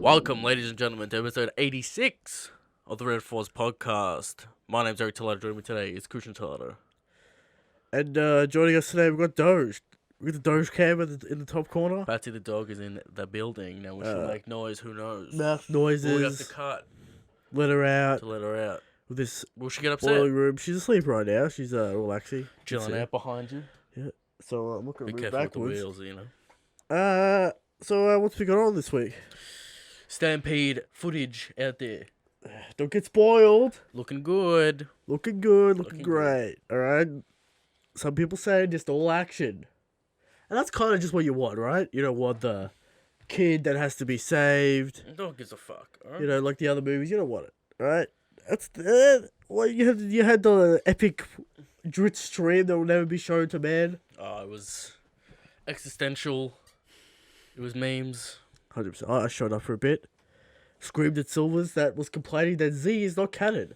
Welcome, ladies and gentlemen, to episode 86 of the Red Force podcast. My name's Eric Tillado. Joining me today is Christian Tillado. And joining us today, we've got Doge. We've got the Doge cam in the top corner. Batsy the dog is in the building. Now we should make noise. Who knows? Mouth noises. We have to cut Let her out. to let her out. With this Will she get upset? boiling room. She's asleep right now. She's relaxing. Chilling out behind you. Yeah. So I'm not going Be to move careful with the backwards. wheels, you know. So what's we got on this week? Stampede footage out there. Don't get spoiled. Looking good. Looking good. Looking Looking great. All right. Some people say just all action. And that's kind of just what you want, right? You don't want the kid that has to be saved. No one gives a fuck. Alright? You know, like the other movies. You don't want it, right? That's well, you had the epic Drit stream that will never be shown to man. It was existential. It was memes. 100%. I showed up for a bit. Screamed at Silvers that was complaining that Z is not canon.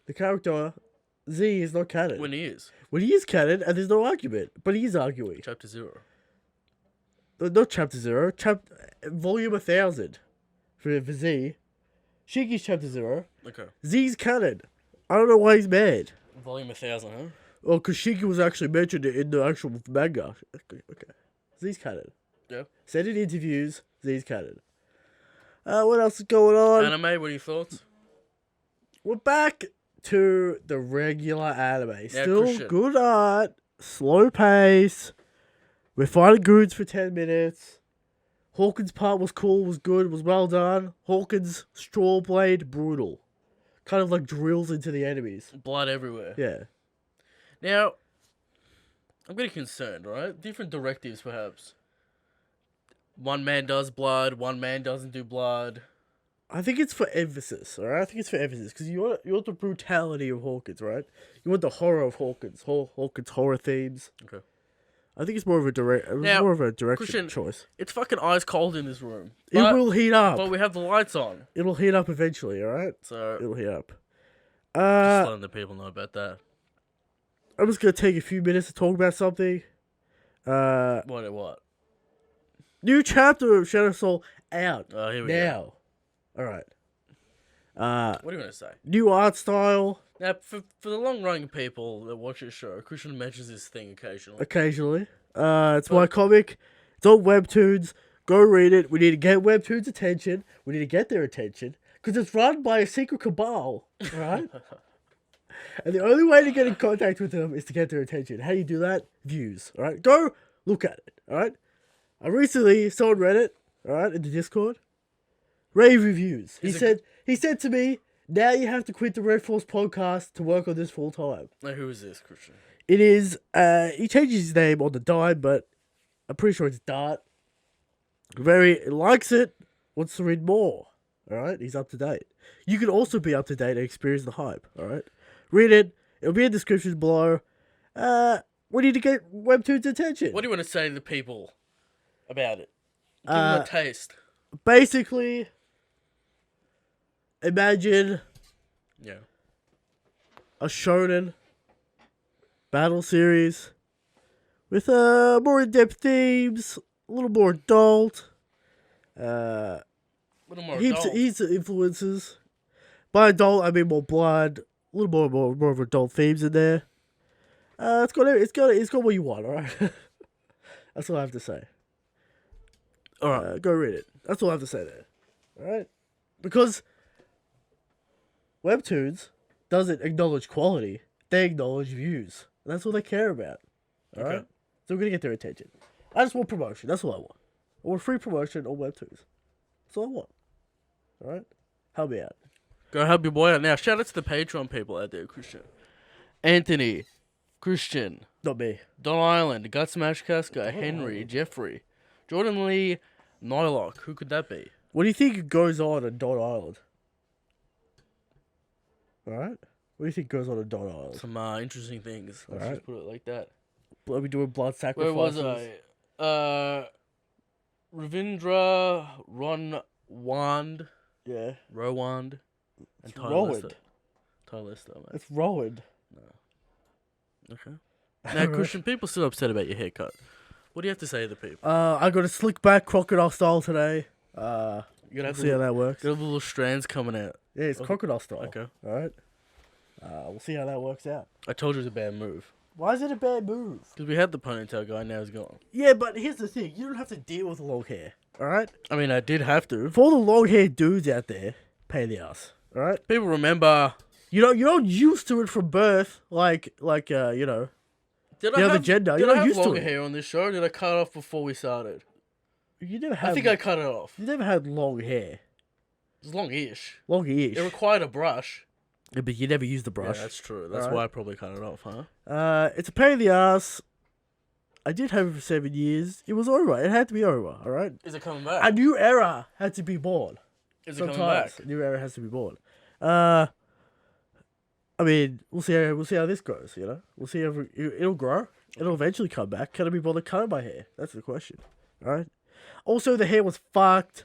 The character Z is not canon. When he is. When he is canon, and there's no argument, but he is arguing. Chapter 0. Not chapter 0. Volume 1000 for Z. Shiki's chapter 0. Okay. Z's canon. I don't know why he's mad. Volume 1000, huh? Oh, because Shiki was actually mentioned in the actual manga. Okay. Z's canon. Yeah. Said in interviews, Z's canon. What else is going on? Anime, what are your thoughts? We're back to the regular anime. Still Christian. good art, slow pace. We're fighting goons for 10 minutes. Hawkins' part was cool, was good, was well done. Hawkins' straw blade, brutal. Kind of like drills into the enemies. Blood everywhere. Yeah. Now, I'm getting concerned, right? Different directives, perhaps. One man does blood, one man doesn't do blood. I think it's for emphasis, alright? I think it's for emphasis, because you want the brutality of Hawkins, right? You want the horror of Hawkins, Hawkins horror themes. Okay. I think it's more of a direction Christian, choice. It's fucking ice cold in this room. It will heat up. But we have the lights on. It'll heat up eventually, alright? So, It'll heat up. just letting the people know about that. I'm just gonna take a few minutes to talk about something. What? New chapter of Shadow Soul out Oh, here we now. Alright. What are you going to say? New art style. Now, for the long-running people that watch this show, Christian mentions this thing occasionally. Occasionally. It's my comic. It's on Webtoons. Go read it. We need to get Webtoons' attention. We need to get their attention. Because it's run by a secret cabal. Alright? And the only way to get in contact with them is to get their attention. How do you do that? Views. Alright? Go look at it. Alright? I recently saw on Reddit, alright, in the Discord, rave reviews. He said to me, now you have to quit the Red Force podcast to work on this full time. Now, who is this, Christian? It is, he changes his name on the dime, but I'm pretty sure it's Dart. Likes it, wants to read more. Alright, he's up to date. You can also be up to date and experience the hype, alright? Read it, it'll be in the description below. We need to get Webtoon's attention. What do you want to say to the people about it? Give them a taste. Basically, imagine Yeah. a shonen battle series with more in-depth themes, a little more adult, A little more heaps adult. of influences. By adult, I mean more blood, a little more of adult themes in there. It's got what you want, alright? That's all I have to say. Alright, go read it. That's all I have to say there. Alright? Because Webtoons doesn't acknowledge quality, they acknowledge views. And that's all they care about. Alright? Okay. So we're gonna get their attention. I just want promotion, that's all I want. I want free promotion on Webtoons. That's all I want. Alright? Help me out. Go help your boy out. Now, shout out to the Patreon people out there, Christian. Anthony, Christian, Not me. Don Island, Gut Smash Casca, Henry, Jeffrey, Jordan Lee, Nylock. Who could that be? What do you think goes on at Don Island? Alright? What do you think goes on at Don Island? Some interesting things. Let's Alright. just put it like that. Are we doing blood Where was sacrifices? I? Ravindra, Ron Wand, Yeah. Rowand, and It's Ty Rowan. Lister. Ty Lister, mate. It's Rowan. Okay. Now, Christian, people still upset about your haircut. What do you have to say to the people? I got a slick back crocodile style today. You gotta have See how that works. the little strands coming out. Yeah, it's crocodile style. Okay. All right. We'll see how that works out. I told you it's a bad move. Why is it a bad move? Because we had the ponytail guy, now he's gone. Yeah, but here's the thing: you don't have to deal with long hair. All right. I mean, I did have to. For all the long haired dudes out there, pay the ass. All right. People remember. You're not used to it from birth, like you know. Did The I other have, gender, Did you're I not have used to longer it. hair on this show? Or did I cut it off before we started? You never had. I think I cut it off. You never had long hair. It's long-ish. Long-ish. It required a brush. Yeah, but you never used the brush. Yeah, that's true. That's Alright. why I probably cut it off, huh? It's a pain in the ass. I did have it for 7 years. It was over. It had to be over. All right. Is it coming back? A new era had to be born. Is it coming back? A new era has to be born. I mean, we'll see how this goes. You know, we'll see if it'll grow. It'll eventually come back. Can I be bothered cutting my hair? That's the question. All right. Also, the hair was fucked.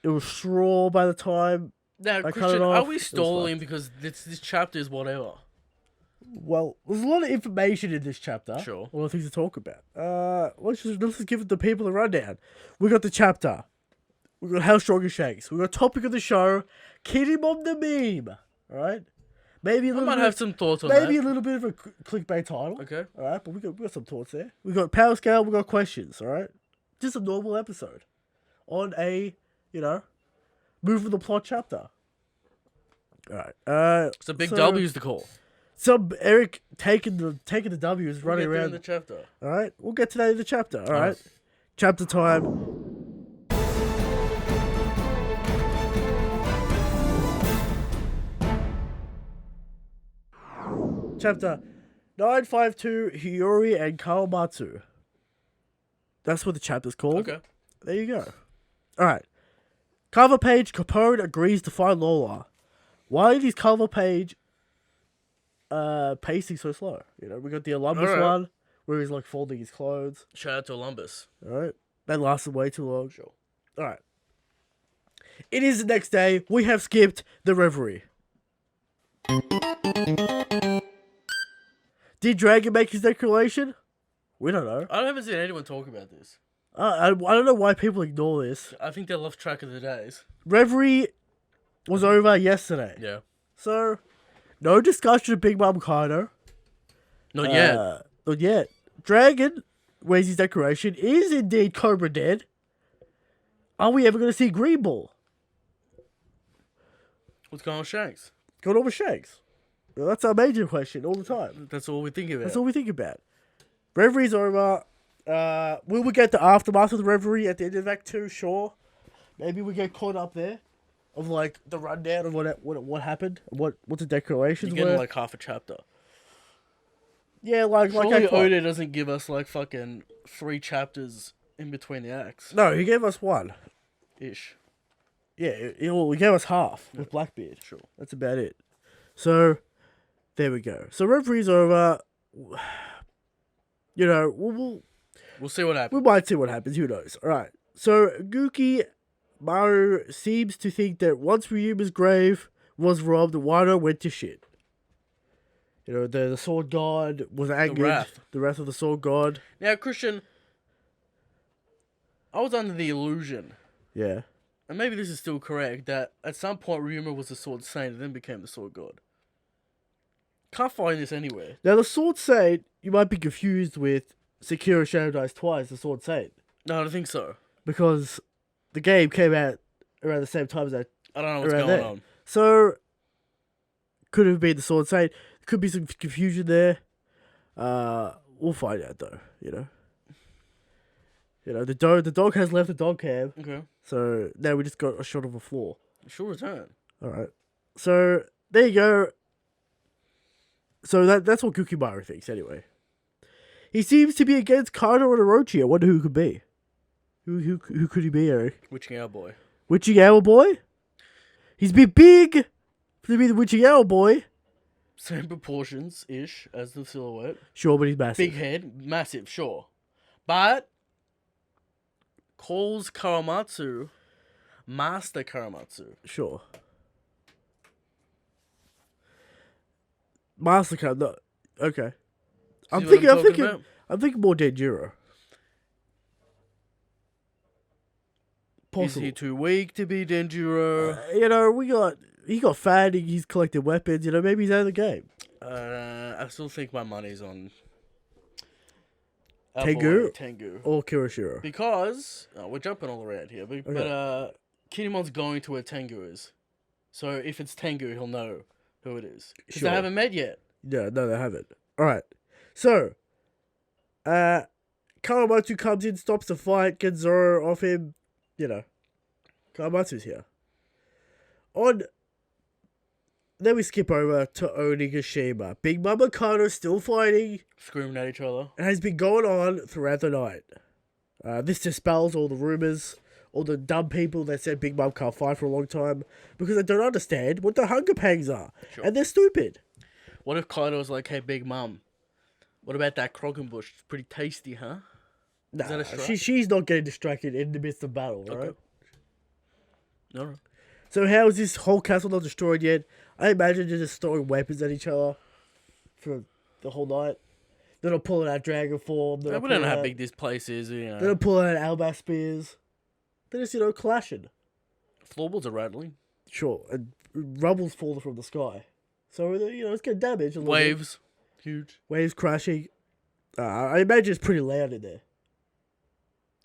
It was straw by the time. Now, I cut Christian, it off. are we It was stalling because this chapter is whatever? Well, there's a lot of information in this chapter. Sure. A lot of things to talk about. Let's just give the people a rundown. We got the chapter. We got How Strong is Shanks. We got topic of the show, Kinemon the meme. All right. Maybe a I little might bit. have some thoughts on Maybe that. a little bit of a clickbait title. Okay. All right, but we got some thoughts there. We got Powerscale. We got questions. All right. Just a normal episode on a move with the plot chapter. All right. So big W's to call. Some Eric taking the W's, running We'll get there in around the chapter. All right, we'll get to that in the chapter. All right, chapter time. Chapter 952, Hiyori and Kawamatsu. That's what the chapter's called. Okay. There you go. All right. Cover page, Capone agrees to find Lola. Why is cover page pacing so slow? You know, we got the Olympus Alright. one where he's like folding his clothes. Shout out to Olympus. All right. That lasted way too long. Sure. All right. It is the next day. We have skipped the reverie. Did Dragon make his declaration? We don't know. I haven't seen anyone talk about this. I don't know why people ignore this. I think they lost track of the days. Reverie was over yesterday. Yeah. So, no discussion of Big Mom Kaido. Not yet. Not yet. Dragon, where's his decoration, is indeed Cobra dead. Are we ever going to see Green Ball? What's going on with Shanks? Going on with Shanks? Well, that's our major question all the time. That's all we think about. That's all we think about. Reverie's over. Will we get the aftermath of the Reverie at the end of Act 2? Sure. Maybe we get caught up there. Of like the rundown of what happened, what the decorations You're were. getting like half a chapter. Yeah, like Surely Act 1. Oda doesn't give us like fucking 3 chapters in between the acts. No, he gave us one. Ish. Yeah, he gave us half with Blackbeard. Sure. That's about it. So, there we go. So Reverie's over. You know, We'll see what happens. we might see what happens. Who knows? All right. So Guki Maru seems to think that once Ryuma's grave was robbed, Wano went to shit. You know, the sword god was angered. The wrath of the sword god. Now, Christian, I was under the illusion, Yeah. and maybe this is still correct, that at some point Ryuma was the sword saint and then became the sword god. Can't find this anywhere. Now, the sword saint, you might be confused with Sekiro Shadow Dice Twice, the sword saint. No, I don't think so. Because the game came out around the same time as that. I don't know what's Around going there. on. So, could have been the sword saint. Could be some confusion there. We'll find out though. You know, the dog has left the dog cam. Okay. So now we just got a shot of a floor. She'll return. All right. So there you go. So that's what Gukimaru thinks anyway. He seems to be against Kano and Orochi. I wonder who it could be. Who could he be, Eric? Witching Hour Boy. Witching Hour Boy? He's big to be the Witching Hour Boy. Same proportions-ish as the silhouette. Sure, but he's massive. Big head. Massive, sure. But calls Karamatsu Master Karamatsu. Sure. Mastercard, no. Okay. I'm what I'm talking thinking about? more Denjiro. possible. Is he too weak to be Denjiro? You know, he got fat. He's collected weapons. You know, maybe he's out of the game. I still think my money's on Tengu? Tengu. Or Kirishiro. Because we're jumping all around here, but Kinemon's going to where Tengu is. So if it's Tengu, he'll know who it is. Because Sure. they haven't met yet. Yeah, no, they haven't. All right. So, Kawamatsu comes in, stops the fight, gets Zoro off him. You know, Kawamatsu's here. Then we skip over to Onigashima. Big Mama Kano's still fighting. Screaming at each other. It has been going on throughout the night. This dispels all the rumors, all the dumb people that said Big Mom can't fight for a long time because they don't understand what the hunger pangs are. Sure. And they're stupid. What if Kaido's like, hey, Big Mom, what about that Crokenbush? It's pretty tasty, huh? Nah, Is that a strike? she's not getting distracted in the midst of battle, right? Okay. No. So how is this whole castle not destroyed yet? I imagine they're just throwing weapons at each other for the whole night. They're not pulling out dragon form. We don't know how big this place is, you know. They're not pulling out Alba's spears. They're just, clashing. Floorboards are rattling. Sure, and rubble's falling from the sky. So, it's getting damaged. A little Waves. bit. Huge. Waves crashing. I imagine it's pretty loud in there.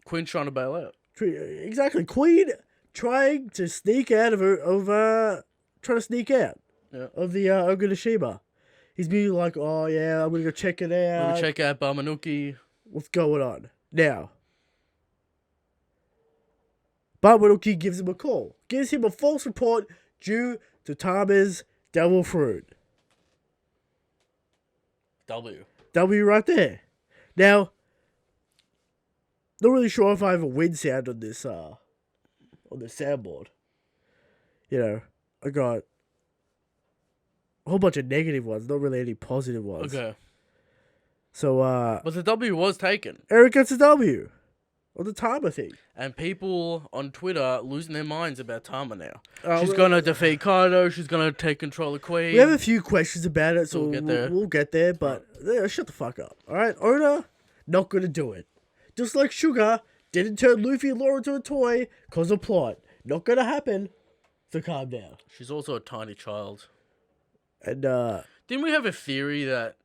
Queen's trying to bail out. Exactly. Queen trying to sneak out of trying to sneak out of the Onigashima. He's being like, oh yeah, I'm gonna go check it out. We're gonna check out Bamanuki. What's going on? Now, Bamanuki gives him a call. Gives him a false report due to Tama's devil fruit. W right there. Now, not really sure if I have a win sound on this soundboard. I got a whole bunch of negative ones, not really any positive ones. Okay. So, But the W was taken. Eric gets a W on the Tama thing. And people on Twitter losing their minds about Tama now. Oh, She's going to defeat Kaido. She's going to take control of Queen. We have a few questions about it, so We'll get there. But shut the fuck up. All right, Oda, not going to do it. Just like Sugar didn't turn Luffy and Law into a toy because of plot. Not going to happen. So calm down. She's also a tiny child. And, Didn't we have a theory that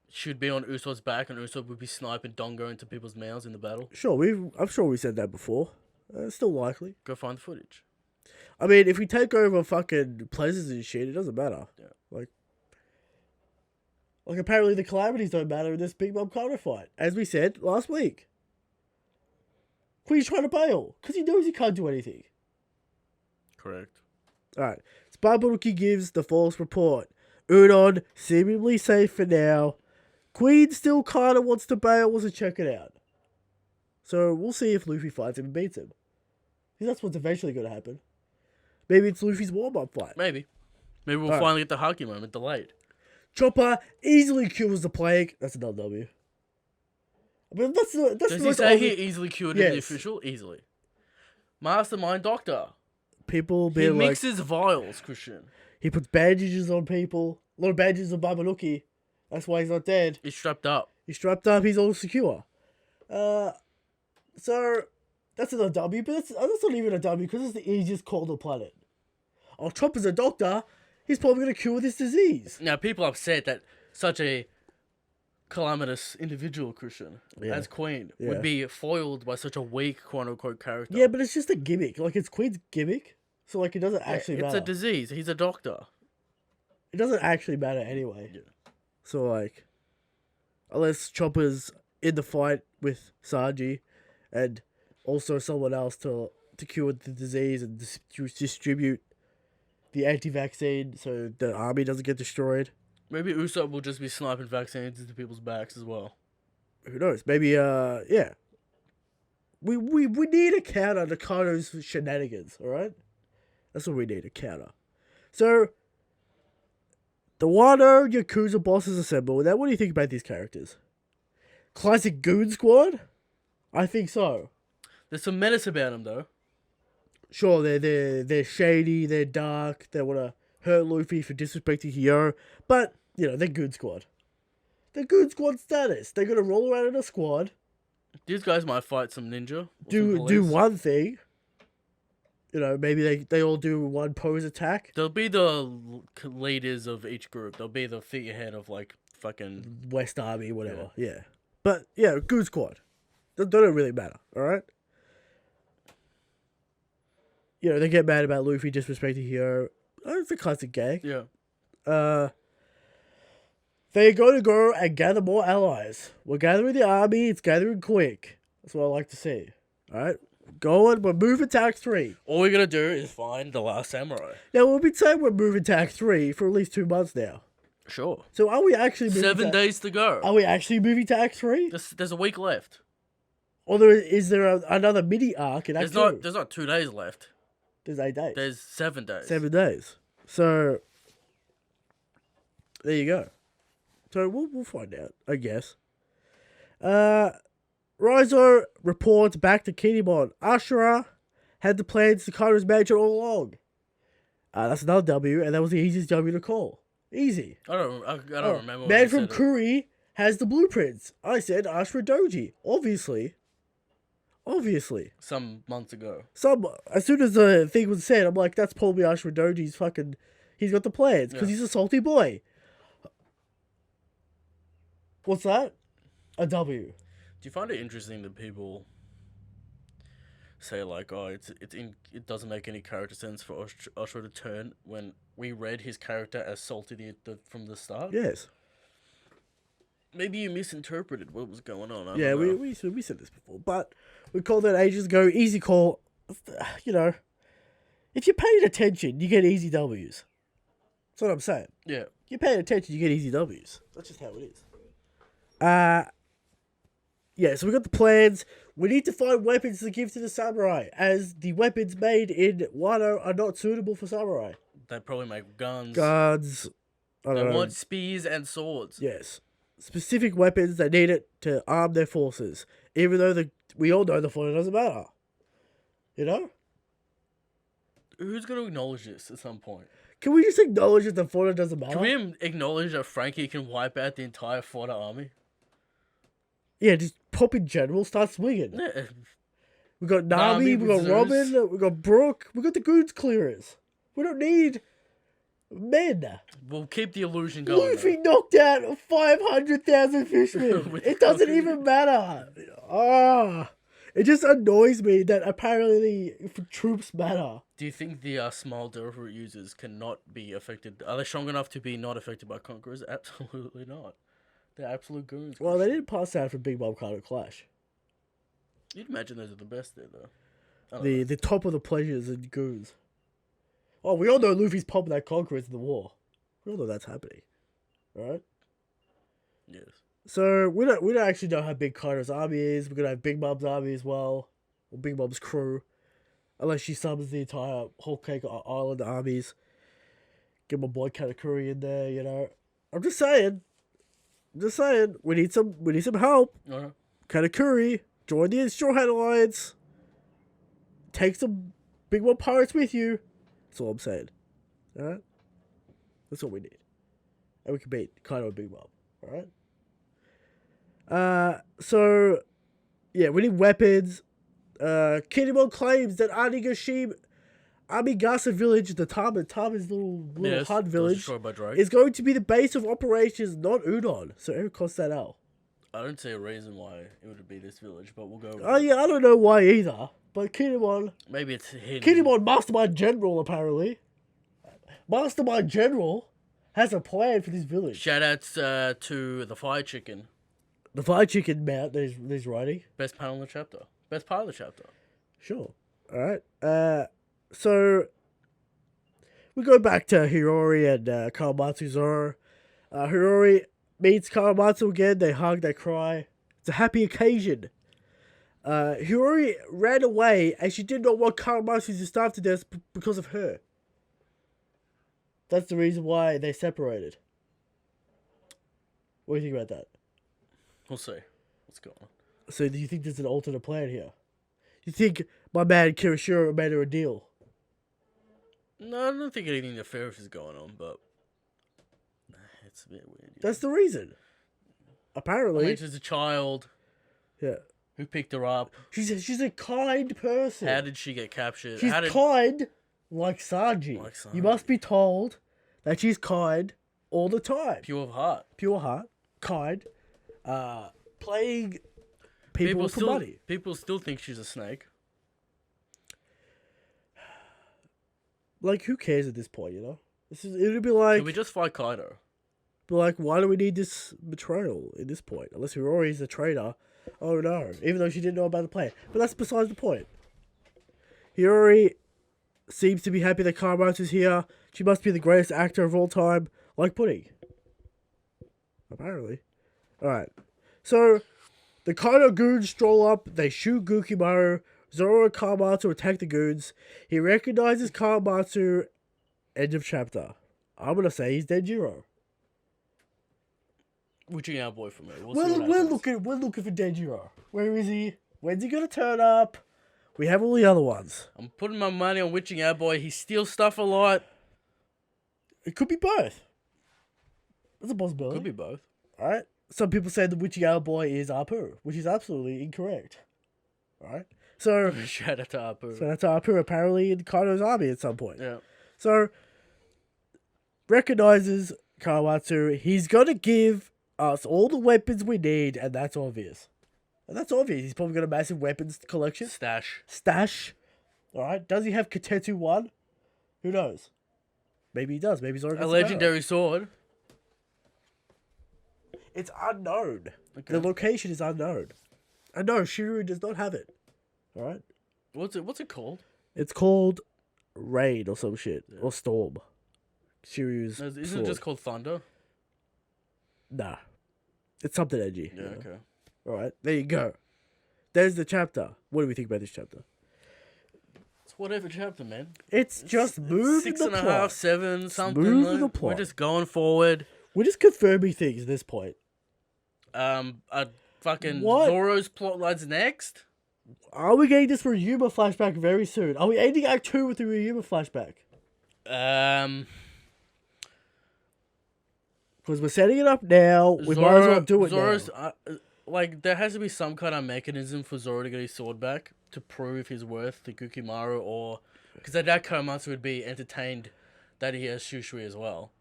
she'd be on Usopp's back and Usopp would be sniping Dongo into people's mouths in the battle? Sure, I'm sure we said that before. Still likely. Go find the footage. I mean, if we take over fucking places and shit, it doesn't matter. Yeah. Like apparently the calamities don't matter in this Big Mom Kano fight. As we said last week. Queen's trying to bail, because he knows he can't do anything. Correct. Alright. Sparbaruki gives the false report. Udon, seemingly safe for now. Queen still kinda wants to bail, wants to check it out. So we'll see if Luffy fights him and beats him. Because that's what's eventually gonna happen. Maybe it's Luffy's warm-up fight. Maybe we'll finally get the Haki moment delayed. Chopper easily cures the plague. That's another W. I mean, that's Does he say he easily cured in the official? Easily. Mastermind Doctor. People He being mixes vials, Christian. he puts bandages on people. A lot of bandages on Babanuki. That's why he's not dead. He's strapped up. He's strapped up. He's all secure. So that's another W, but that's not even a W because it's the easiest call on the planet. Oh, Chopper's a doctor. He's probably going to cure this disease. Now, people are upset that such a calamitous individual, Christian, as Queen, would be foiled by such a weak, quote-unquote, character. Yeah, but it's just a gimmick. Like, it's Queen's gimmick. So, like, it doesn't actually matter. It's a disease. He's a doctor. It doesn't actually matter anyway. Yeah. So, like, unless Chopper's in the fight with Sanji and also someone else to cure the disease and distribute the anti-vaccine so the army doesn't get destroyed. Maybe Usopp will just be sniping vaccines into people's backs as well. Who knows? Maybe, yeah. We need a counter to Kano's shenanigans, alright? That's what we need, a counter. So, the Wano Yakuza bosses assemble. Now, what do you think about these characters? Classic Goon Squad? I think so. There's some menace about them, though. Sure, they're shady, they're dark, they want to hurt Luffy for disrespecting Hiro, but, they're Goon Squad. They're Goon Squad status. They're going to roll around in a squad. These guys might fight some ninja. Do one thing, You know, maybe they all do one pose attack. They'll be the leaders of each group. They'll be the figurehead of like fucking West Army, whatever. Yeah. But yeah, Goon Squad. They don't really matter. All right. You know, they get mad about Luffy disrespecting Hero. Oh, it's a classic gag. yeah. They're going to go and gather more allies. We're gathering the army. It's gathering quick. That's what I like to see. All right. Going. We're moving to Act 3. All we're gonna do is find the last samurai. Now, we've been saying we're moving to Act 3 for at least 2 months now. Sure. So are we actually moving 7 days to go. Are we actually moving to Act 3? There's a week left. Or is there another mini arc in Act 2? There's not 2 days left. There's 8 days. There's 7 days. 7 days. So, there you go. So, we'll find out, I guess. Raizo reports back to Kinemon. Ashura had the plans to Kaido's mansion all along. That's another W, and that was the easiest W to call. Easy. I don't remember. What Man you from said. Kuri has the blueprints. I said Ashura Doji. Obviously. Some months ago. As soon as the thing was said, I'm like, that's probably Ashura Doji's fucking... He's got the plans, because he's a salty boy. What's that? A W. Do you find it interesting that people say like, oh, it doesn't make any character sense for Ashura to turn when we read his character as salty from the start? Yes. Maybe you misinterpreted what was going on. I Yeah, don't know. we said this before, but we called that ages ago. Easy call. You know, if you're paying attention, you get easy W's. That's what I'm saying. Yeah. You're paying attention, you get easy W's. That's just how it is. Yeah, so we got the plans. We need to find weapons to give to the samurai, as the weapons made in Wano are not suitable for samurai. They probably make guns. Guards. I They don't know. want spears and swords. Yes. Specific weapons that need it to arm their forces. Even though we all know the font doesn't matter. You know? Who's going to acknowledge this at some point? Can we just acknowledge that the font doesn't matter? Can we acknowledge that Frankie can wipe out the entire Fodder army? Yeah, just pop in general, start swinging. Yeah. We got Nami Nami, we got with Robin, Zeus. we got Brooke, we got the Goons clearers. We don't need men. We'll keep the illusion going. Luffy knocked out 500,000 fishmen. With It doesn't fucking- even matter. It just annoys me that apparently troops matter. Do you think the small Durafruit users cannot be affected? Are they strong enough to be not affected by Conquerors? Absolutely not. They're absolute goons. Well, they didn't pass out for Big Mom Carter Clash. You'd imagine those are the best there, though. I don't know. The top of the pleasures and goons. Oh, we all know Luffy's popping that Conquerors in the war. We all know that's happening. Right? Yes. So we don't actually know how big Kaido's army is. We're gonna have Big Mom's army as well. Or Big Mom's crew. Unless she summons the entire whole cake island armies. Get my boy Katakuri in there, you know. I'm just saying. We need some help. Alright. Katakuri, join the Straw Hat Alliance. Take some Big Mom pirates with you. That's all I'm saying. Alright? That's all we need. And we can beat Kaido and Big Mom. Alright? So, yeah, we need weapons. Kinemon claims that Amigasa village, the Tama's little Yes, HUD that was village, destroyed by Drake. is going to be the base of operations, not Udon. So Eric crossed that out. I don't see a reason why it would be this village, but we'll go with Oh it. yeah, I don't know why either. But Kinemon, Maybe it's hidden. Kinemon Mastermind General apparently. Mastermind General has a plan for this village. Shoutouts to the Fire Chicken. The Fire Chicken mount that he's riding. Best panel in the chapter. Best part of the chapter. Sure. Alright. So we go back to Hirori and Kawamatsu Zoro. Hirori meets Kawamatsu again. They hug, they cry. It's a happy occasion. Hirori ran away and she did not want Kawamatsu to starve to death because of her. That's the reason why they separated. What do you think about that? We'll see what's going on. So do you think there's an alternate plan here? You think my man Kirishiro made her a deal? No, I don't think anything nefarious is going on, but it's a bit weird. That's the reason. I Apparently. mean, she's a child. Yeah. Who picked her up? She's a kind person. How did she get captured? She's kind, like Sanji. Like Sanji. You must be told that she's kind all the time. Pure of heart. Pure heart, kind, playing people for money. People still think she's a snake. Like, who cares at this point, you know? It'd be like... Can we just fight Kaido? But, like, why do we need this betrayal at this point? Unless Hirori's a traitor. Oh, no. Even though she didn't know about the plan. But that's besides the point. Hiyori seems to be happy that Kawamatsu's here. She must be the greatest actor of all time. Like Pudding. Apparently. Alright. So, the Kaido goons stroll up. They shoot Gukimaru. Zoro and Kawamatsu attack the goons. He recognizes Kawamatsu. End of chapter. I'm gonna say he's Denjiro. Witching our boy for me. We're looking for Denjiro. Where is he? When's he gonna turn up? We have all the other ones. I'm putting my money on Witching our boy. He steals stuff a lot. It could be both. That's a possibility. Could be both. Alright. Some people say the Witching our boy is Apu, which is absolutely incorrect. Alright. So Shout out to Apu. So that's Apu apparently in Kaido's army at some point. Yeah. So recognizes Kawamatsu. He's gonna give us all the weapons we need, and that's obvious. And that's obvious. He's probably got a massive weapons collection. Stash. Alright. Does he have Katetsu 1? Who knows? Maybe he does. Maybe he's already a legendary sword. It's unknown. Okay. The location is unknown. And no, Shiryu does not have it. Alright? What's it called? It's called Rain or some shit. Yeah. Or Storm. Shiryu's Isn't it just called Thunder? Nah. It's something edgy. Yeah, okay. Alright, there you go. There's the chapter. What do we think about this chapter? It's whatever chapter, man. It's just moving the plot. 6.5, 7, something. Moving the plot. We're just going forward. We're just confirming things at this point. Fucking What? Zoro's plotline's next? Are we getting this Ryuma flashback very soon? Are we ending Act 2 with the Ryuma flashback? Because we're setting it up now. We might as well do it now. Like, there has to be some kind of mechanism for Zoro to get his sword back to prove his worth to Gukimaru, or... Because at that Komatsu would be entertained that he has Shushui as well.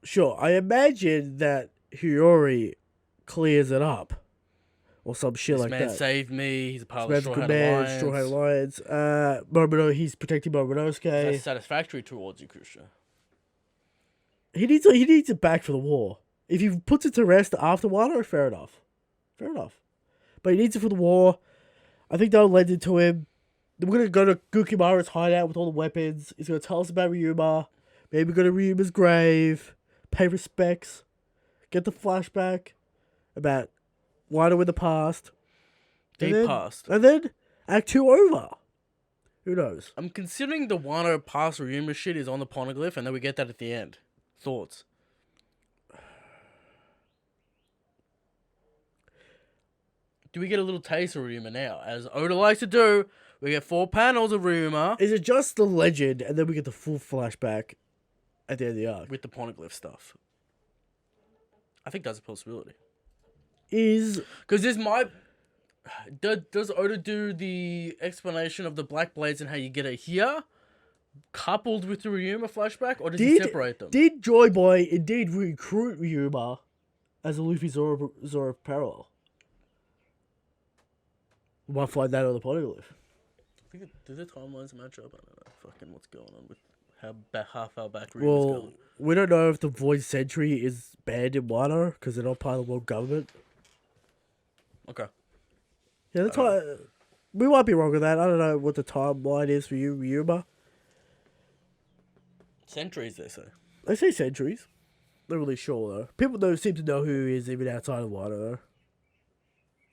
Sure, I imagine that Hiyori clears it up. Or some shit like that. This man saved me. He's a part of the Straw Hat Alliance. Straw Hat Alliance. Momono, he's protecting Momonosuke. That's satisfactory towards you, Krishna. He needs it back for the war. If he puts it to rest after Wano, fair enough. Fair enough. But he needs it for the war. I think that'll lend it to him. Then we're going to go to Gukimaru's hideout with all the weapons. He's going to tell us about Ryuma. Maybe go to Ryuma's grave. Pay respects. Get the flashback about Wano in the past. Past. And then Act 2 over. Who knows? I'm considering the Wano past Ryuma shit is on the Poneglyph, and then we get that at the end. Thoughts? Do we get a little taste of Ryuma now? As Oda likes to do, we get 4 panels of Ryuma. Is it just the legend, and then we get the full flashback at the end of the arc? With the Poneglyph stuff. I think that's a possibility. Because this might... Does Oda do the explanation of the Black Blades and how you get it here, coupled with the Ryuma flashback, or does he separate them? Did Joy Boy indeed recruit Ryuma as a Luffy Zoro parallel? We might find that on the Poneglyph. I think do the timelines match up? I don't know fucking what's going on with how far back Ryuma's going. We don't know if the Void Sentry is banned in Wano because they're not part of the world government. Okay. Yeah, that's why we might be wrong with that. I don't know what the timeline is for you, Ryuma. Centuries, they say. They say centuries. Not really sure though. People don't seem to know who he is even outside of Wano though.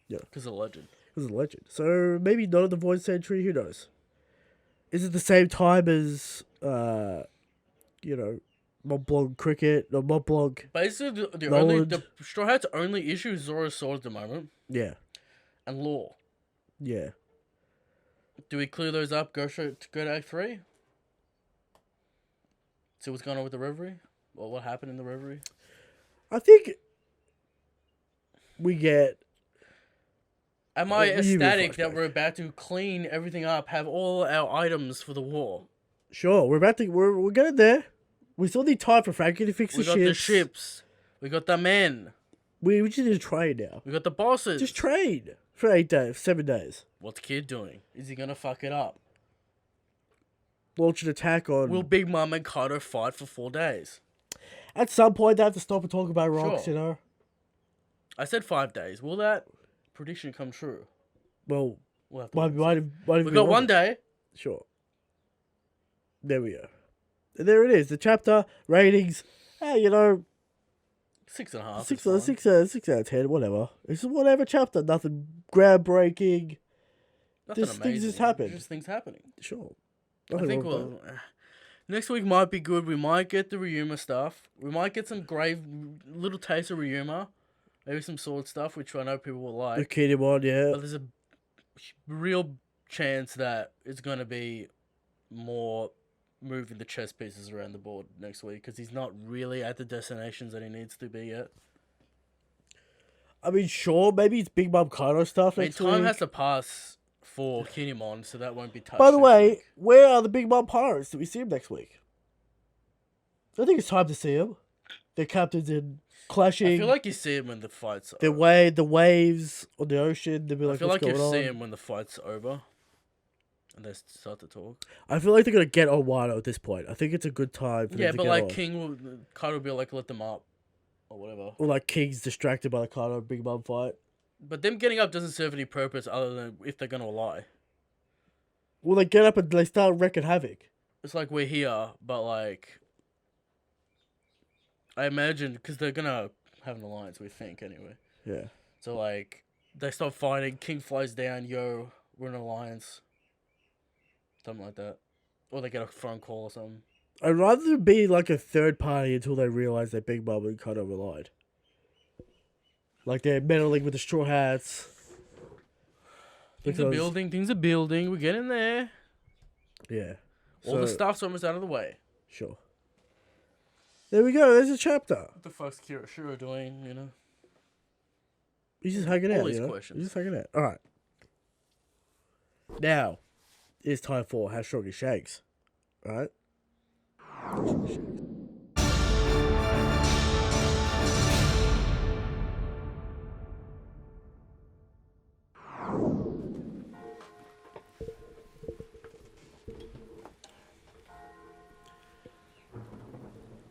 Yeah, because of legend. Because of legend. So maybe not of the Void Century. Who knows? Is it the same time as Mont Blanc cricket? No, Mont Blanc. Basically, the Straw Hat's only issue is Zoro's sword at the moment. Yeah. And law. Yeah. Do we clear those up? Go to Act 3? See what's going on with the Reverie? Well, what happened in the Reverie? I think we get Am I What do you mean ecstatic that flashback? we're about to clean everything up, have all our items for the war? Sure, we're getting there. We still need time for Frankie to fix We the got the ships. ships. We got the men. We just need to trade now. We got the bosses. Just trade for 8 days, 7 days. What's Kid doing? Is he gonna fuck it up? Launch an attack on. Will Big Mom and Kato fight for 4 days? At some point, they have to stop and talk about rocks. Sure. You know. I said 5 days. Will that prediction come true? Well, We'll have to might wait and have see. We got one day. Sure. There we go. And there it is. The chapter ratings. Hey, you know, 6.5. 6 out of 10, whatever. It's whatever chapter. Nothing groundbreaking. Nothing Things amazing. just happen. Just things happening. Sure. I Nothing think wrong with we'll. Next week might be good. We might get the Ryuma stuff. We might get some little taste of Ryuma. Maybe some sword stuff, which I know people will that. The like. Kinemon, yeah. But there's a real chance that it's going to be more moving the chess pieces around the board next week because he's not really at the destinations that he needs to be yet. I mean, sure, maybe it's Big Mom Kano stuff I mean, next time week. has to pass for Kinemon, so that won't be touched. By the next way, week. where are the Big Mom Pirates? Do we see them next week? I think it's time to see them. Their captains in clashing. I feel like you see him when the fight's the over. the waves on the ocean. They'll be like, I feel what's like you going on? see him when the fight's over. And they start to talk. I feel like they're gonna get on Wano at this point. I think it's a good time for Yeah, them to but get like on. King will, Kaido will be like, let them up. Or whatever. Or like King's distracted by the Kano Big Mom fight. But them getting up doesn't serve any purpose other than if they're gonna lie. Well, they get up and they start wrecking havoc. It's like we're here, but like... I imagine, because they're gonna have an alliance, we think, anyway. Yeah. So like, they stop fighting, King flies down, yo, we're in an alliance. Something like that. Or they get a phone call or something. I'd rather them be like a third party until they realize that Big Mom and Kano were lied. Like they're meddling with the Straw Hats. Things are building, we're getting there. Yeah. All the stuff's almost out of the way. Sure. There we go, there's a chapter. What the fuck's Kirishiro doing, you know? He's just hanging out, All these you know? questions. He's just hanging out. Alright. Now, it's time for How Strong is Shanks. Alright? How strong is Shanks?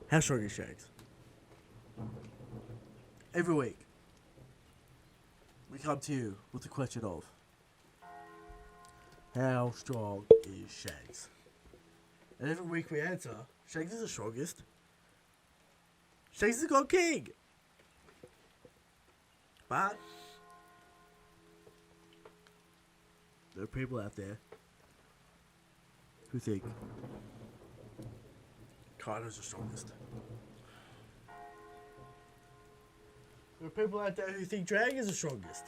How strong is Shanks? Every week, we come to you with the question of how strong is Shanks? And every week we answer, Shanks is the strongest. Shanks is the God King. But there are people out there who think Kaido's the strongest. There are people out there who think Dragon's the strongest.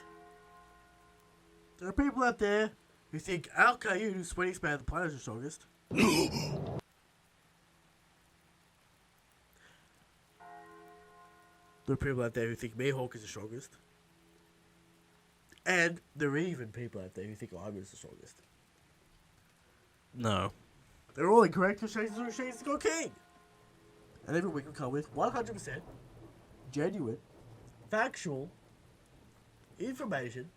There are people out there who think Alkayu, who's Sweet Expand the Planet, is the strongest. There are people out there who think Mihawk is the strongest. And there are even people out there who think Iron is the strongest. No. They're all incorrect because Shanks is the God King. And every week we come with 100% genuine, factual information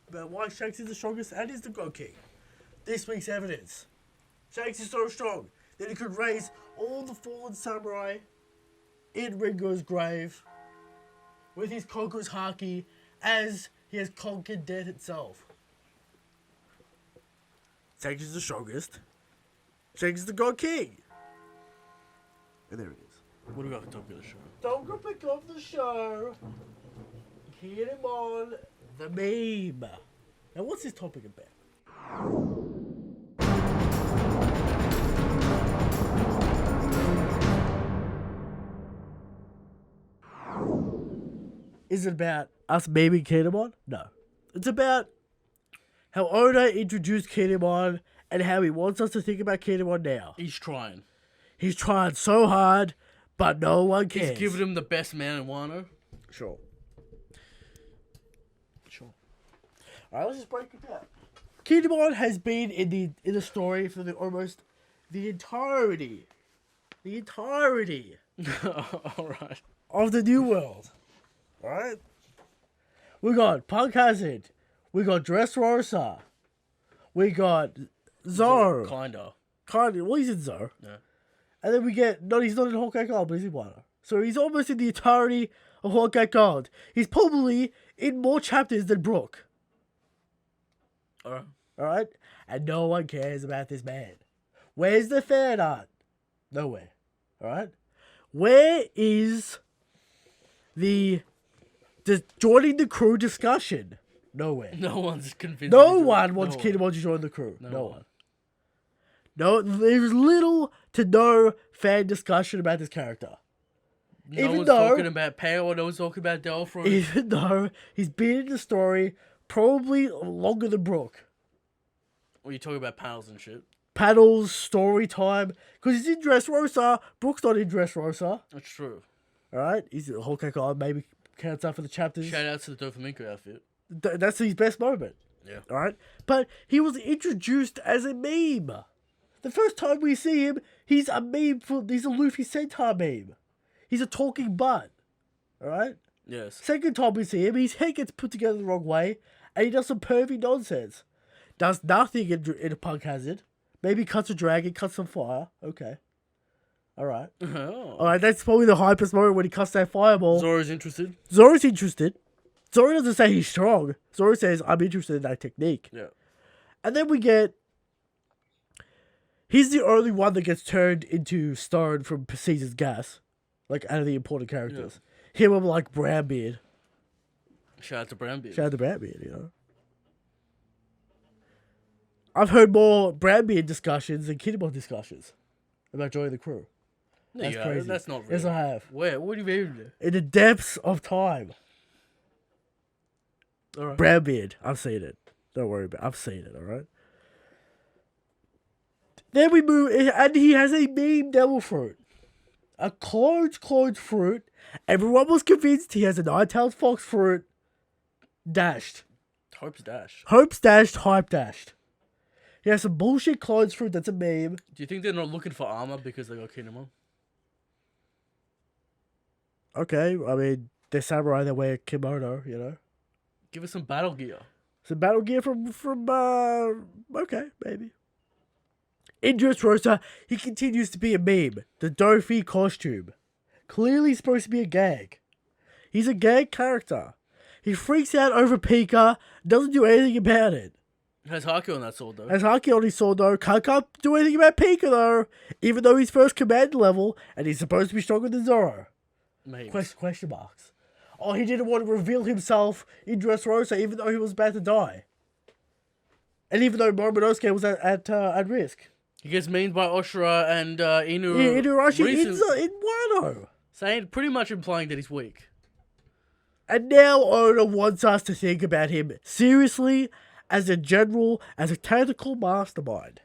about why Shanks is the strongest and is the God King. This week's evidence. Shanks is so strong that he could raise all the fallen samurai in Ringo's grave with his conqueror's haki as he has conquered death itself. Shanks is the strongest. Shanks is the God King. And there it is. What do we got for topic of the show? Don't go pick up the show. Kinemon, the meme. Now, what's this topic about? Is it about us memeing Kinemon? No. It's about how Oda introduced Kinemon and how he wants us to think about Kinemon now. He's trying. He's trying so hard, but no one cares. He's giving him the best man in Wano. Sure. Sure. Alright, let's just break it down. Kinemon has been in the story for the entirety Alright. of the New World. Alright? We got Punk Hazard. We got Dressrosa. We got Zoro. Kinda. Well, he's in Zoro. Yeah. And then we get... No, he's not in Hawkeye Gold, but he's in Wano. So he's almost in the entirety of Hawkeye Gold. He's probably in more chapters than Brook. Alright. Alright? And no one cares about this man. Where's the fan art? Nowhere. Alright? Where is the joining the crew discussion? Nowhere. No one's convinced. No one wants Kinemon to join the crew. No one. No, there's little to no fan discussion about this character. No one's talking about power. No one's talking about Delphro. Even though he's been in the story probably longer than Brook. Well, you talking about panels and shit. Panels, story time. Because he's in Dressrosa. Brook's not in Dressrosa. That's true. Alright? He's in Hawkeye God. Maybe counts out for the chapters. Shout out to the Doflamingo outfit. That's his best moment. Yeah. Alright? But he was introduced as a meme. The first time we see him, he's a meme he's a Luffy Centaur meme. He's a talking butt. Alright? Yes. Second time we see him, his head gets put together the wrong way, and he does some pervy nonsense. Does nothing in a Punk Hazard. Maybe cuts a dragon, cuts some fire. Okay. Alright. Oh. Alright, that's probably the hypest moment when he cuts that fireball. Zoro's interested. Zoro's interested. Zoro doesn't say he's strong. Zoro says, I'm interested in that technique. Yeah. And then we get... He's the only one that gets turned into stone from Caesar's gas. Like, out of the important characters. Yeah. Him with, like, Brownbeard. Shout out to Brownbeard. Shout out to Brownbeard, you know. I've heard more Brownbeard discussions than Kinemon discussions about joining the crew. That's crazy. That's not real. Yes, I have. Where? What do you mean? In the depths of time. Alright. Brownbeard. I've seen it. Don't worry about it. I've seen it, alright? Then we move, and he has a meme devil fruit. A cloned fruit. Everyone was convinced he has a nine-tailed fox fruit. Dashed. Hope's Dash. Hope's dashed, hype dashed. He has some bullshit clones fruit that's a meme. Do you think they're not looking for armor because they got Kinemon? Okay, I mean, they're samurai, they wear kimono, you know? Give us some battle gear. Some battle gear from okay, maybe. In Dressrosa, he continues to be a meme. The Dofi costume. Clearly supposed to be a gag. He's a gag character. He freaks out over Pika, doesn't do anything about it. Has Haki on that sword, though. Has Haki on his sword, though. Can't do anything about Pika, though. Even though he's first command level, and he's supposed to be stronger than Zoro. Question marks. Oh, he didn't want to reveal himself in Dressrosa, even though he was about to die. And even though Momonosuke was at risk. He gets memed by Oshira and Inu. Yeah, Inuarashi in Wano. Saying, pretty much implying that he's weak. And now Oda wants us to think about him seriously, as a general, as a tactical mastermind.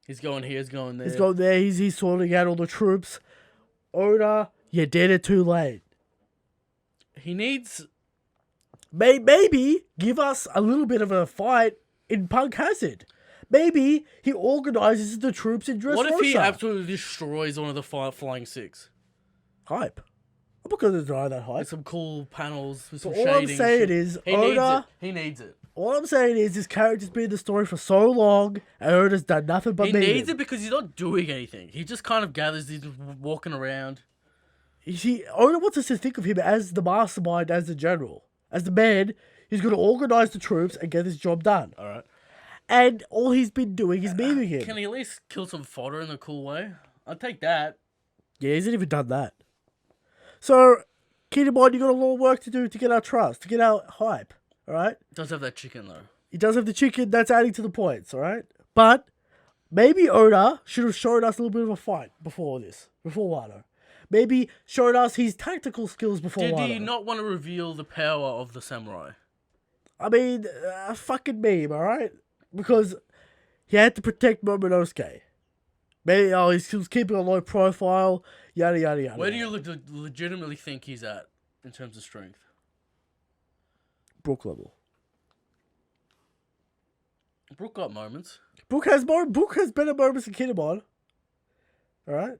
He's going here, he's going there. He's going there, he's sorting out all the troops. Oda, you did it too late. He needs... Maybe give us a little bit of a fight in Punk Hazard. Maybe he organizes the troops in Dressrosa. What if he absolutely destroys one of the Flying Six? Hype. I'm not going to deny that hype. With some cool panels, with some all shading. I'm saying is, He needs it. All I'm saying is, this character's been in the story for so long, and Oda's done nothing but He needs it because he's not doing anything. He just kind of gathers, he's just walking around. Oda wants us to think of him as the mastermind, as the general. As the man who's going to organize the troops and get this job done. Alright. And all he's been doing is memeing him. Can he at least kill some fodder in a cool way? I'd take that. Yeah, he hasn't even done that. So, Kinemon, you got a lot of work to do to get our trust, to get our hype, alright? Does have that chicken, though. He does have the chicken, that's adding to the points, alright? But, maybe Oda should have shown us a little bit of a fight before Wano. Maybe showed us his tactical skills before Wano. Did he not want to reveal the power of the samurai? I mean, a fucking meme, alright? Because he had to protect Momonosuke. Maybe, he was keeping a low profile, yada yada yada. Where do you legitimately think he's at in terms of strength? Brook level. Brook got moments. Brook has better moments than Kinemon. Alright?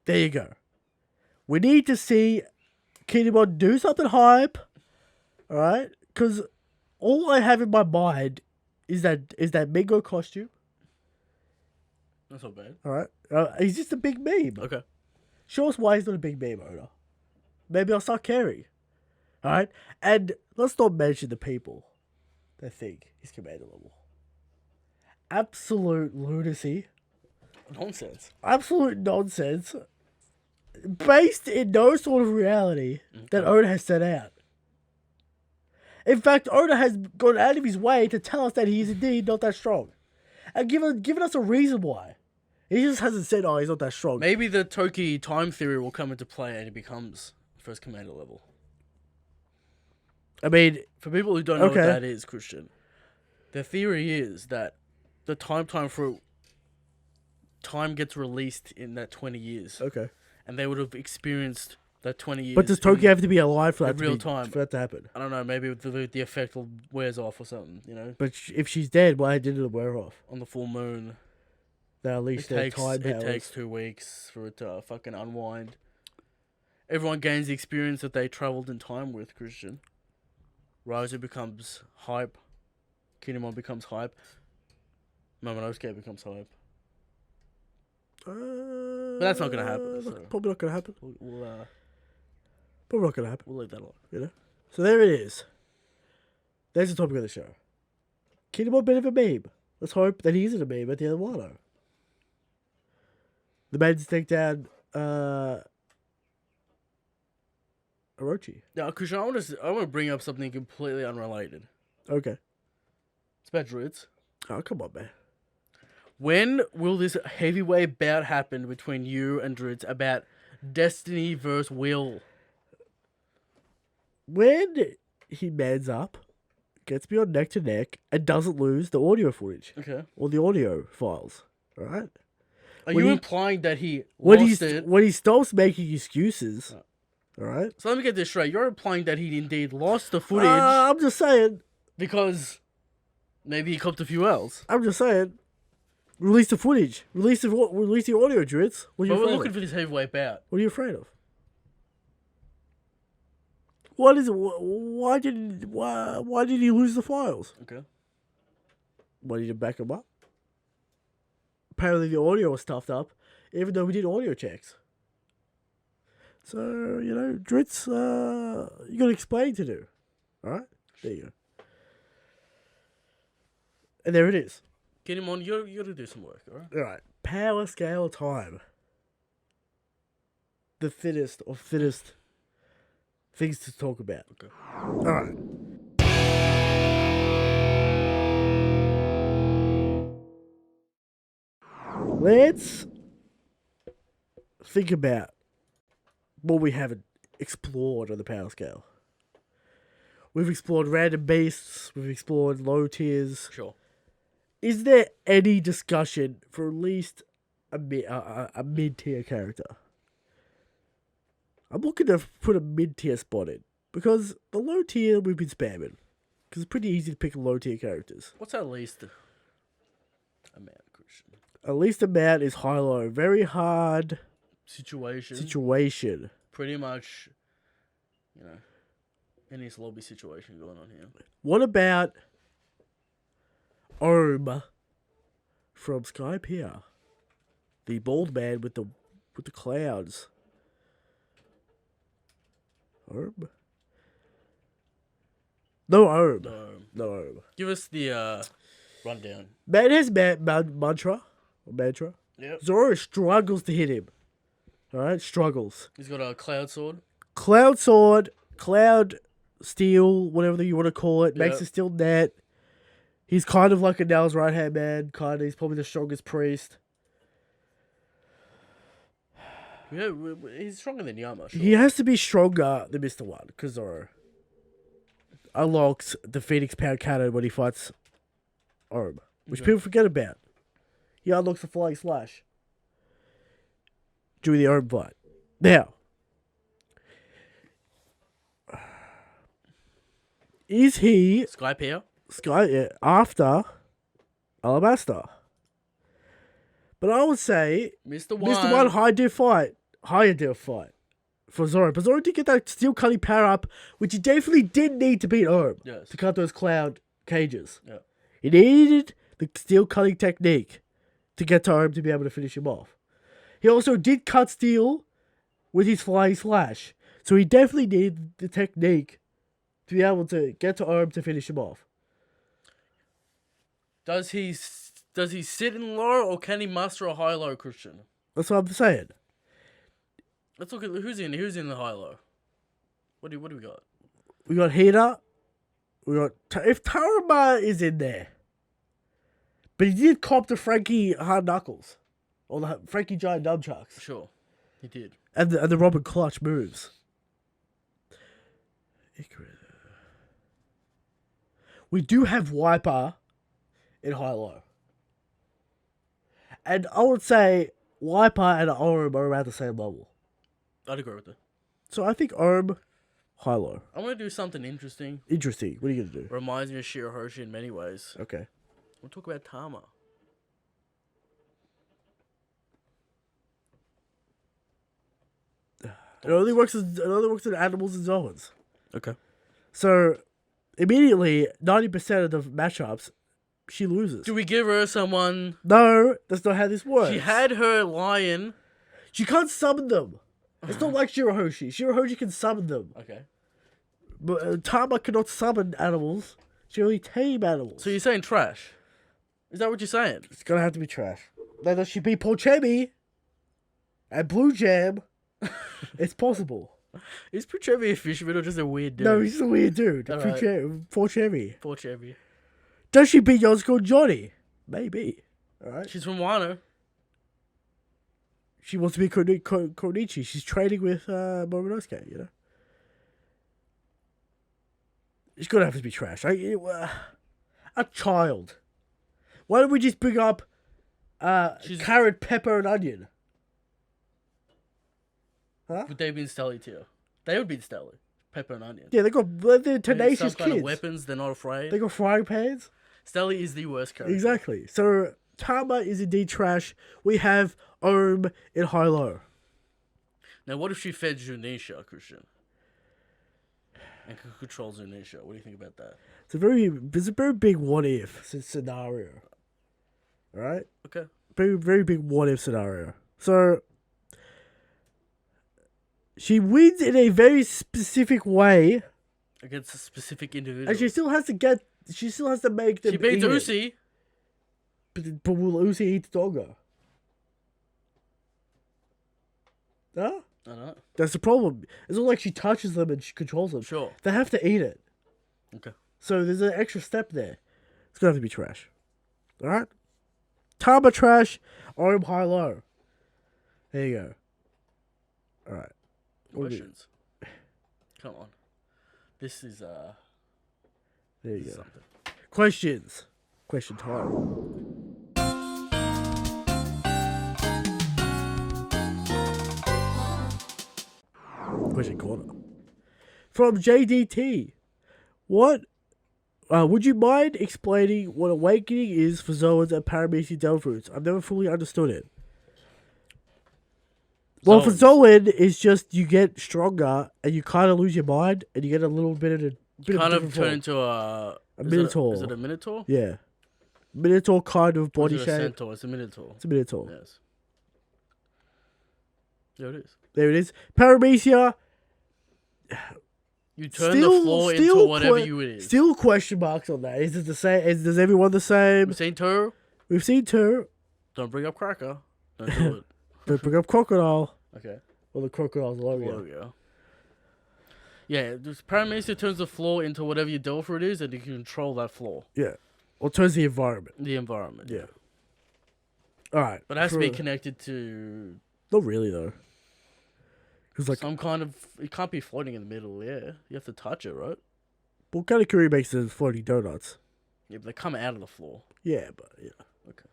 There you go. We need to see Kinemon do something hype. Alright? Because all I have in my mind is that Mingo costume. That's not bad. Alright? He's just a big meme. Okay. Show us why he's not a big meme owner. Maybe I'll start caring. Alright? And let's not mention the people that think he's commander level. Absolute lunacy. Nonsense. Absolute nonsense. Based in no sort of reality that Oda has set out. In fact, Oda has gone out of his way to tell us that he is indeed not that strong. And given us a reason why. He just hasn't said, oh, he's not that strong. Maybe the Toki time theory will come into play and he becomes first commander level. I mean, for people who don't know what that is, Christian, the theory is that the time for time gets released in that 20 years. Okay. And they would have experienced that 20 years. But does Toki have to be alive for that real time for that to happen? I don't know. Maybe the effect wears off or something. You know. But if she's dead, why didn't it wear off? On the full moon. That unleashed their time powers. It takes 2 weeks for it to fucking unwind. Everyone gains the experience that they travelled in time with, Christian. Rosa becomes hype. Kinemon becomes hype. Momonosuke becomes hype. But that's not going to happen. So. Probably not going to happen. Probably not going to happen. We'll leave that alone. You know? So there it is. There's the topic of the show. Kinemon bit of a meme. Let's hope that he isn't a meme at the end of Wano. The maidens take down Orochi. Now, Christian, I want to bring up something completely unrelated. Okay. It's about druids. Oh, come on, man. When will this heavyweight bout happen between you and druids about Destiny versus Will? When he mans up, gets me on neck to neck, and doesn't lose the audio footage. Okay. Or the audio files. Alright? Are you implying that he lost it? When he stops making excuses. Alright? So let me get this straight. You're implying that he indeed lost the footage. I'm just saying. Because maybe he copped a few L's. I'm just saying. Release the footage. Release the audio, druids. But we're looking for this heavyweight bout. What are you afraid of? What is it? Why did he lose the files? Okay. Why did you back him up? Apparently the audio was stuffed up, even though we did audio checks. So, you know, Dritz, you got explaining to do. Alright? There you go. And there it is. Kinemon, you got to do some work, alright? Alright. Powerscale time. The thinnest of thinnest things to talk about. Okay. Alright. Let's think about what we haven't explored on the power scale. We've explored random beasts. We've explored low tiers. Sure. Is there any discussion for at least a mid-tier character? I'm looking to put a mid-tier spot in. Because the low tier we've been spamming. Because it's pretty easy to pick low-tier characters. What's at least amount, Christian? At least amount is high-low. Very hard situation. Pretty much, you know, any lobby situation going on here. What about Ohm from Skype here? The bald man with the clouds. Ohm? No Ohm. No Ohm. Give us the rundown. Man has mantra. Yep. Zoro struggles to hit him. Alright? Struggles. He's got a cloud sword. Cloud sword. Cloud steel. Whatever you want to call it. Yep. Makes a steel net. He's kind of like a Nell's right-hand man. Kind of. He's probably the strongest priest. Yeah, he's stronger than Yama. Sure. He has to be stronger than Mr. One. Because Zoro unlocks the Phoenix Pound Cannon when he fights Ohm. Which people forget about. He unlocks the Flying Slash during the Ohm fight. Now, is he Skype here? after Alabasta. But I would say Mr. One. Mr. One higher tier fight for Zoro. But Zoro did get that steel cutting power up, which he definitely did need to beat Orb to cut those cloud cages. Yeah. He needed the steel cutting technique to get to Orb to be able to finish him off. He also did cut steel with his flying slash. So he definitely needed the technique to be able to get to Orb to finish him off. Does he sit in low, or can he master a high-low, Christian? That's what I'm saying. Let's look at who's in the high-low. What do we got? We got Hina. We got if Tarama is in there, but he did cop the Frankie hard knuckles, or the Frankie giant nunchucks. Sure, he did. And the Robin clutch moves. We do have Wiper in high-low. And I would say Wiper and Orm are around the same level. I'd agree with that. So I think Orm, high-low. I'm going to do something interesting. Interesting. What are you going to do? Reminds me of Shirahoshi in many ways. Okay. We'll talk about Tama. It only works in animals and zoans. Okay. So immediately 90% of the matchups she loses. Do we give her someone? No, that's not how this works. She had her lion. She can't summon them. It's not like Shirahoshi. Shirahoshi can summon them. Okay. But Tama cannot summon animals. She only tame animals. So you're saying trash? Is that what you're saying? It's gonna have to be trash. Now that she beat Polchemi and Blue Jam, it's possible. Is Puchevi a fisherman or just a weird dude? No, he's a weird dude. All right. Polchemi. Poor Chevy. Does she beat Yasuko and Johnny? Maybe. Alright. She's from Wano. She wants to be Konichi. She's trading with Momonosuke, you know? It's gonna have to be trash. A child. Why don't we just bring up carrot, pepper, and onion? Huh? Would they be in Stelly tier? They would be in Stelly. Pepper and onion. Yeah, they're tenacious Some kids. kind of weapons, they're not afraid. They got frying pans. Stelly is the worst character. Exactly. So Tama is indeed trash. We have Ohm in high-low. Now, what if she fed Zunisha, Christian? And could control Zunisha. What do you think about that? It's a very big what-if scenario. Alright? Okay. Very, very big what-if scenario. So she wins in a very specific way. Against a specific individual. And she still has to make them. She beats eat it. Uzi. But will Uzi eat the doggo? Huh? I don't know. That's the problem. It's not like she touches them and she controls them. Sure. They have to eat it. Okay. So there's an extra step there. It's gonna have to be trash. Alright? Tama trash, Ohm high-low. There you go. Alright. Questions. Come on. This is There you go. something. Questions. Question time. Question corner. From JDT. What? Would you mind explaining what awakening is for Zoans and Paramecia Delphroots? I've never fully understood it. Well, for Zoan, it's just you get stronger and you kind of lose your mind and you get a little bit of a Kind of turn form. into a Minotaur. Is it a Minotaur? Yeah. Minotaur kind of body Or is it shape. a Centaur? It's a Minotaur. It's a Minotaur. Yes. There it is. There it is. Paramecia. You turn the floor into whatever you it is. Still question marks on that. Is it the same? Is everyone the same? We've seen two. We've seen two. Don't bring up Cracker. Don't do it. But bring up Crocodile. Okay. Well, the Crocodile's logo. Logo. Yeah, Paramecia turns the floor into whatever your Delpher it is, and you can control that floor. Yeah. Or turns the environment. The environment. Yeah. Alright. But it has to be connected to Not really, though. Because, like, some kind of... It can't be floating in the middle, yeah. You have to touch it, right? what kind of curry makes the floating donuts? Yeah, but they come out of the floor. Yeah, but, yeah. Okay.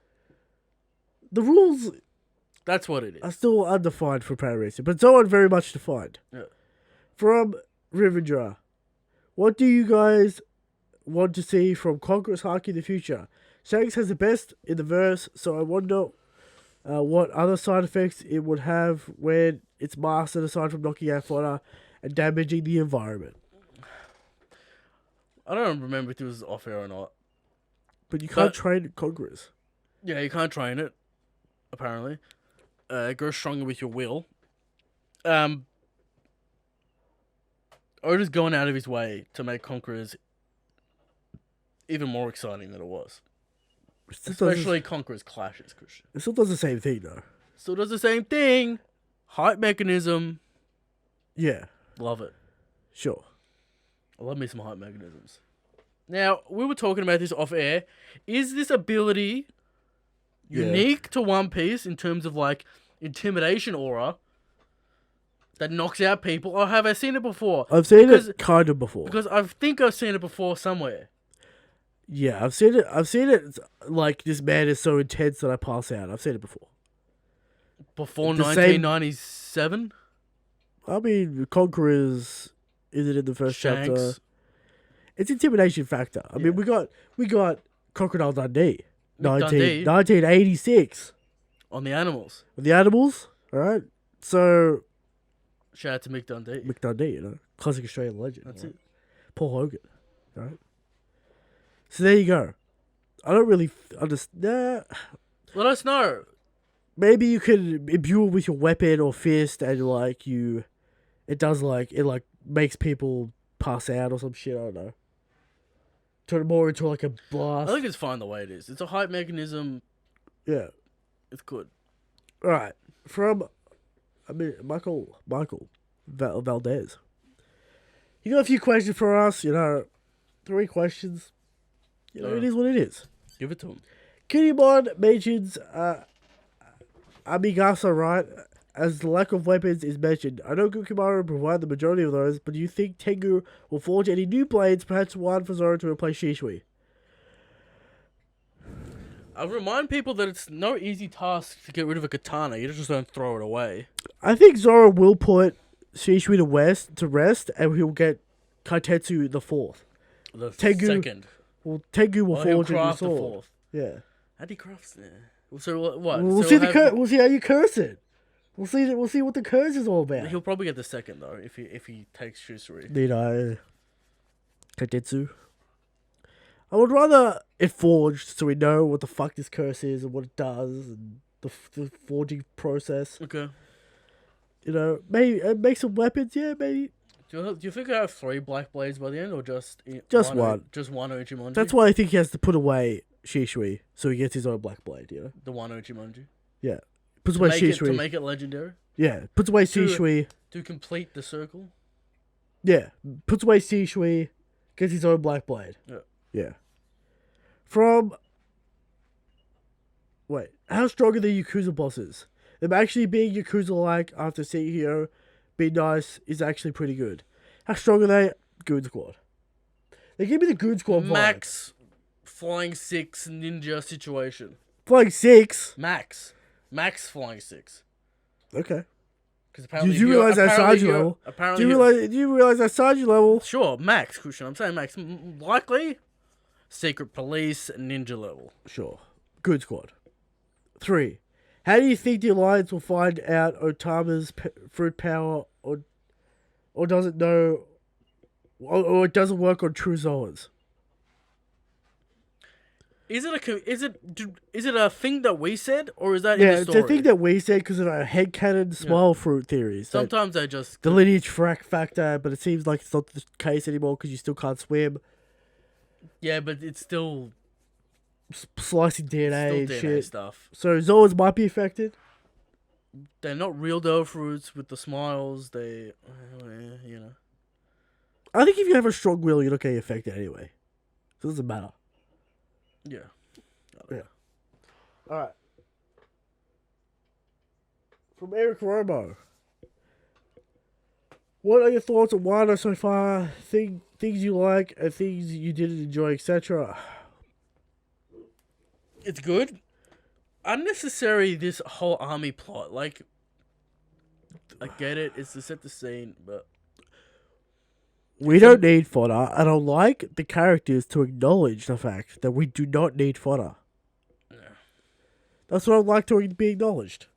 The rules That's what it is. are still undefined for Paramecia, but Zoan very much defined. Yeah. From Rivendra, what do you guys want to see from Conqueror's Haki in the future? Shanks has the best in the verse, so I wonder what other side effects it would have when it's mastered aside from knocking out fodder and damaging the environment. I don't remember if it was off air or not. But you can't train Conquerors. Yeah, you can't train it, apparently. It grows stronger with your will. Oda's going out of his way to make Conquerors even more exciting than it was. Especially Conquerors clashes, Christian. It still does the same thing, though. Still does the same thing. Hype mechanism. Yeah. Love it. Sure. I love me some hype mechanisms. Now, we were talking about this off air. Is this ability unique to One Piece in terms of, like, intimidation aura that knocks out people, or have I seen it before? I've seen it kind of before. Because I think I've seen it before somewhere. Yeah, I've seen it like, this man is so intense that I pass out. I've seen it before. Before 1997? I mean, Conquerors isn't in the first chapter. It's intimidation factor. I mean, we got Crocodile Dundee. 1986. On the animals. On the animals, alright? So... Shout out to Mick Dundee. Mick Dundee, classic Australian legend. That's it. Paul Hogan, alright? So there you go. I don't really understand. Let us know. Maybe you can imbue it with your weapon or fist, and it makes people pass out or some shit. I don't know. Turn it more into like a blast. I think it's fine the way it is. It's a hype mechanism. Yeah, it's good. All right, Michael Valdez. You got a few questions for us. 3 questions. It is what it is. Give it to him. Kinemon mentions Amigasa, right? As the lack of weapons is mentioned. I know Gukimaru provide the majority of those, but do you think Tengu will forge any new blades, perhaps one for Zoro to replace Shishui? I'll remind people that it's no easy task to get rid of a katana. You just don't throw it away. I think Zoro will put Shishui to rest, and he'll get Kaitetsu the 4th. The second. Well, Tengu will forge a new sword. The 4th. Yeah. How do you craft it? So what? We'll see how you curse it. We'll see what the curse is all about. He'll probably get the second though if he takes Shisui. Kaitetsu. I would rather it forged so we know what the fuck this curse is and what it does and the forging process. Okay. Maybe make some weapons. Yeah, maybe. Do you think I have 3 black blades by the end, or just one? Just one Uchimonji? That's why I think he has to put away Shishui so he gets his own black blade. The one Uchimonji. Yeah, puts away Shishui to make it legendary. Yeah, puts away Shishui to complete the circle. Yeah, puts away Shishui, gets his own black blade. Yeah. How strong are the Yakuza bosses? Them actually being Yakuza-like after CEO being nice is actually pretty good. How strong are they? Goon Squad. They give me the Goon Squad vibe. Max Flying 6 ninja situation. Flying 6? Max Flying 6. Okay. Apparently did you realize that Sanji level? Do you realize that Sanji level? Sure, Max, Christian. I'm saying Max. Likely, Secret Police ninja level. Sure. Good squad. 3. How do you think the Alliance will find out Otama's fruit power, or does it know, or it doesn't work on true Zoans? Is it a thing that we said, or is that in the story? It's a thing that we said because of our headcanon smile fruit theories. Sometimes they just... The lineage factor, but it seems like it's not the case anymore because you still can't swim. Yeah, but it's still... Slicing DNA and DNA shit. Stuff. So Zoans might be affected? They're not real dough fruits with the smiles. They... I think if you have a strong will, you're not getting affected anyway. So it doesn't matter. Yeah. Alright. From Eric Romo. What are your thoughts on Wano so far? Things you like and things you didn't enjoy, etc. It's good. Unnecessary, this whole army plot. Like, I get it. It's to set the scene, but... We don't need fodder, and I like the characters to acknowledge the fact that we do not need fodder. Yeah. That's what I'd like to be acknowledged.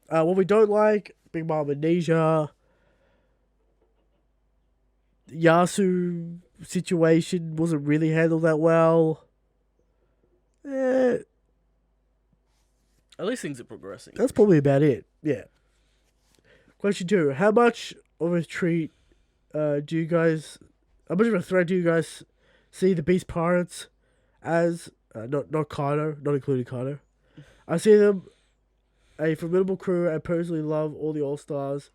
What we don't like, Big Mom Amnesia, Yasu situation wasn't really handled that well. At least things are progressing. That's probably about it. Yeah. Question 2. How much of a treat how much of a threat do you guys see the Beast Pirates as? Not Kaido, not including Kaido. I see them a formidable crew and personally love all the All-Stars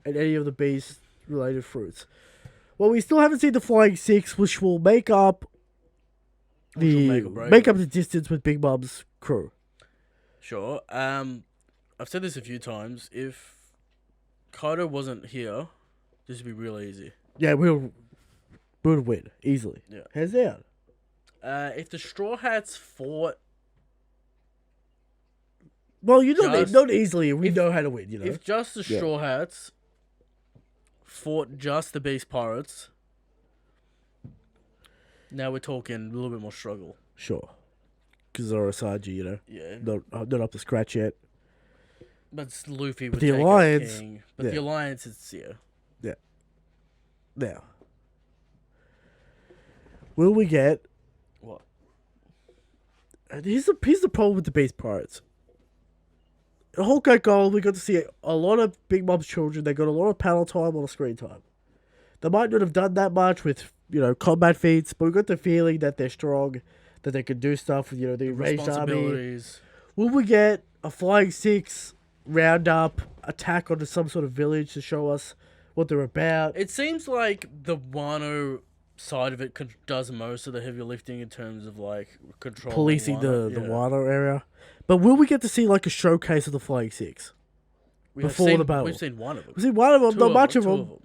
and any of the Beast-related fruits. Well, we still haven't seen the Flying Six, which will make up the distance with Big Mom's crew. Sure. I've said this a few times. If Kaido wasn't here, this would be real easy. Yeah, we'll win easily. Yeah. Hands down. If the Straw Hats fought, well, not easily. We know how to win. If just the Straw Hats fought just the Beast Pirates, now we're talking a little bit more struggle. Sure. Because Zorosaji, Yeah. not up to scratch yet. But Luffy would But the take Alliance, King. But the Alliance is Now, will we get... What? Here's the problem with the Beast Pirates. In Whole Cake Gold, we got to see a lot of Big Mom's children. They got a lot of panel time, a lot of screen time. They might not have done that much with, combat feats, but we got the feeling that they're strong, that they can do stuff with, the enraged army. Will we get a Flying Six roundup attack onto some sort of village to show us what they're about? It seems like the Wano side of it does most of the heavy lifting in terms of control, policing the Wano area. But will we get to see a showcase of the Flying Six before the battle? We've seen one of them. We've seen one of them, not much of them.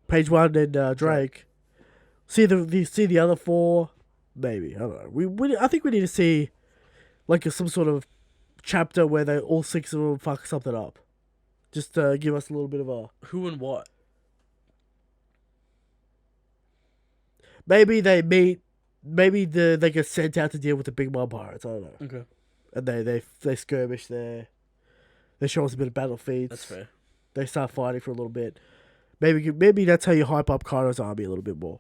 Page One and Drake. See the other four, maybe. I don't know. I think we need to see some sort of chapter where all six of them fuck something up, just to give us a little bit of a who and what. Maybe they meet. Maybe they get sent out to deal with the Big Mom Pirates. I don't know. Okay. And they skirmish there. They show us a bit of battle feats. That's fair. They start fighting for a little bit. Maybe that's how you hype up Kaido's army a little bit more,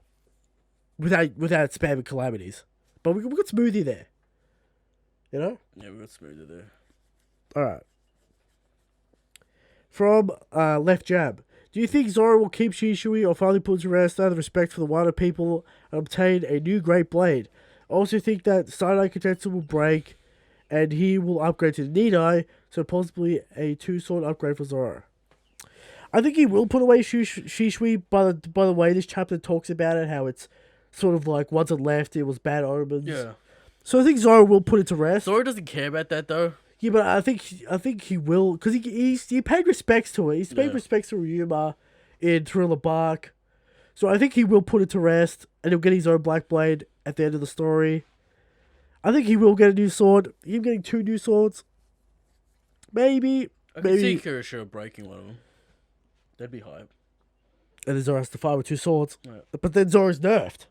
without spamming calamities. But we got Smoothie there. Yeah, we got Smoothie there. All right. From Left Jab. Do you think Zoro will keep Shishui or finally put to rest out of respect for the Wano people and obtain a new Great Blade? I also think that Sinai Katetsu will break and he will upgrade to the Nidai, so possibly a 2-sword upgrade for Zoro. I think he will put away Shishui by the way this chapter talks about it, how it's sort of once it left, it was bad omens. Yeah. So I think Zoro will put it to rest. Zoro doesn't care about that though. Yeah, but I think he will, because he paid respects to it. He's paid respects to Ryuma in Thriller Bark. So I think he will put it to rest, and he'll get his own Black Blade at the end of the story. I think he will get a new sword. Him getting 2 new swords. Maybe. I can see Kirishiro breaking one of them. That'd be hype. And then Zoro has to fight with 2 swords. Yeah. But then Zoro's nerfed.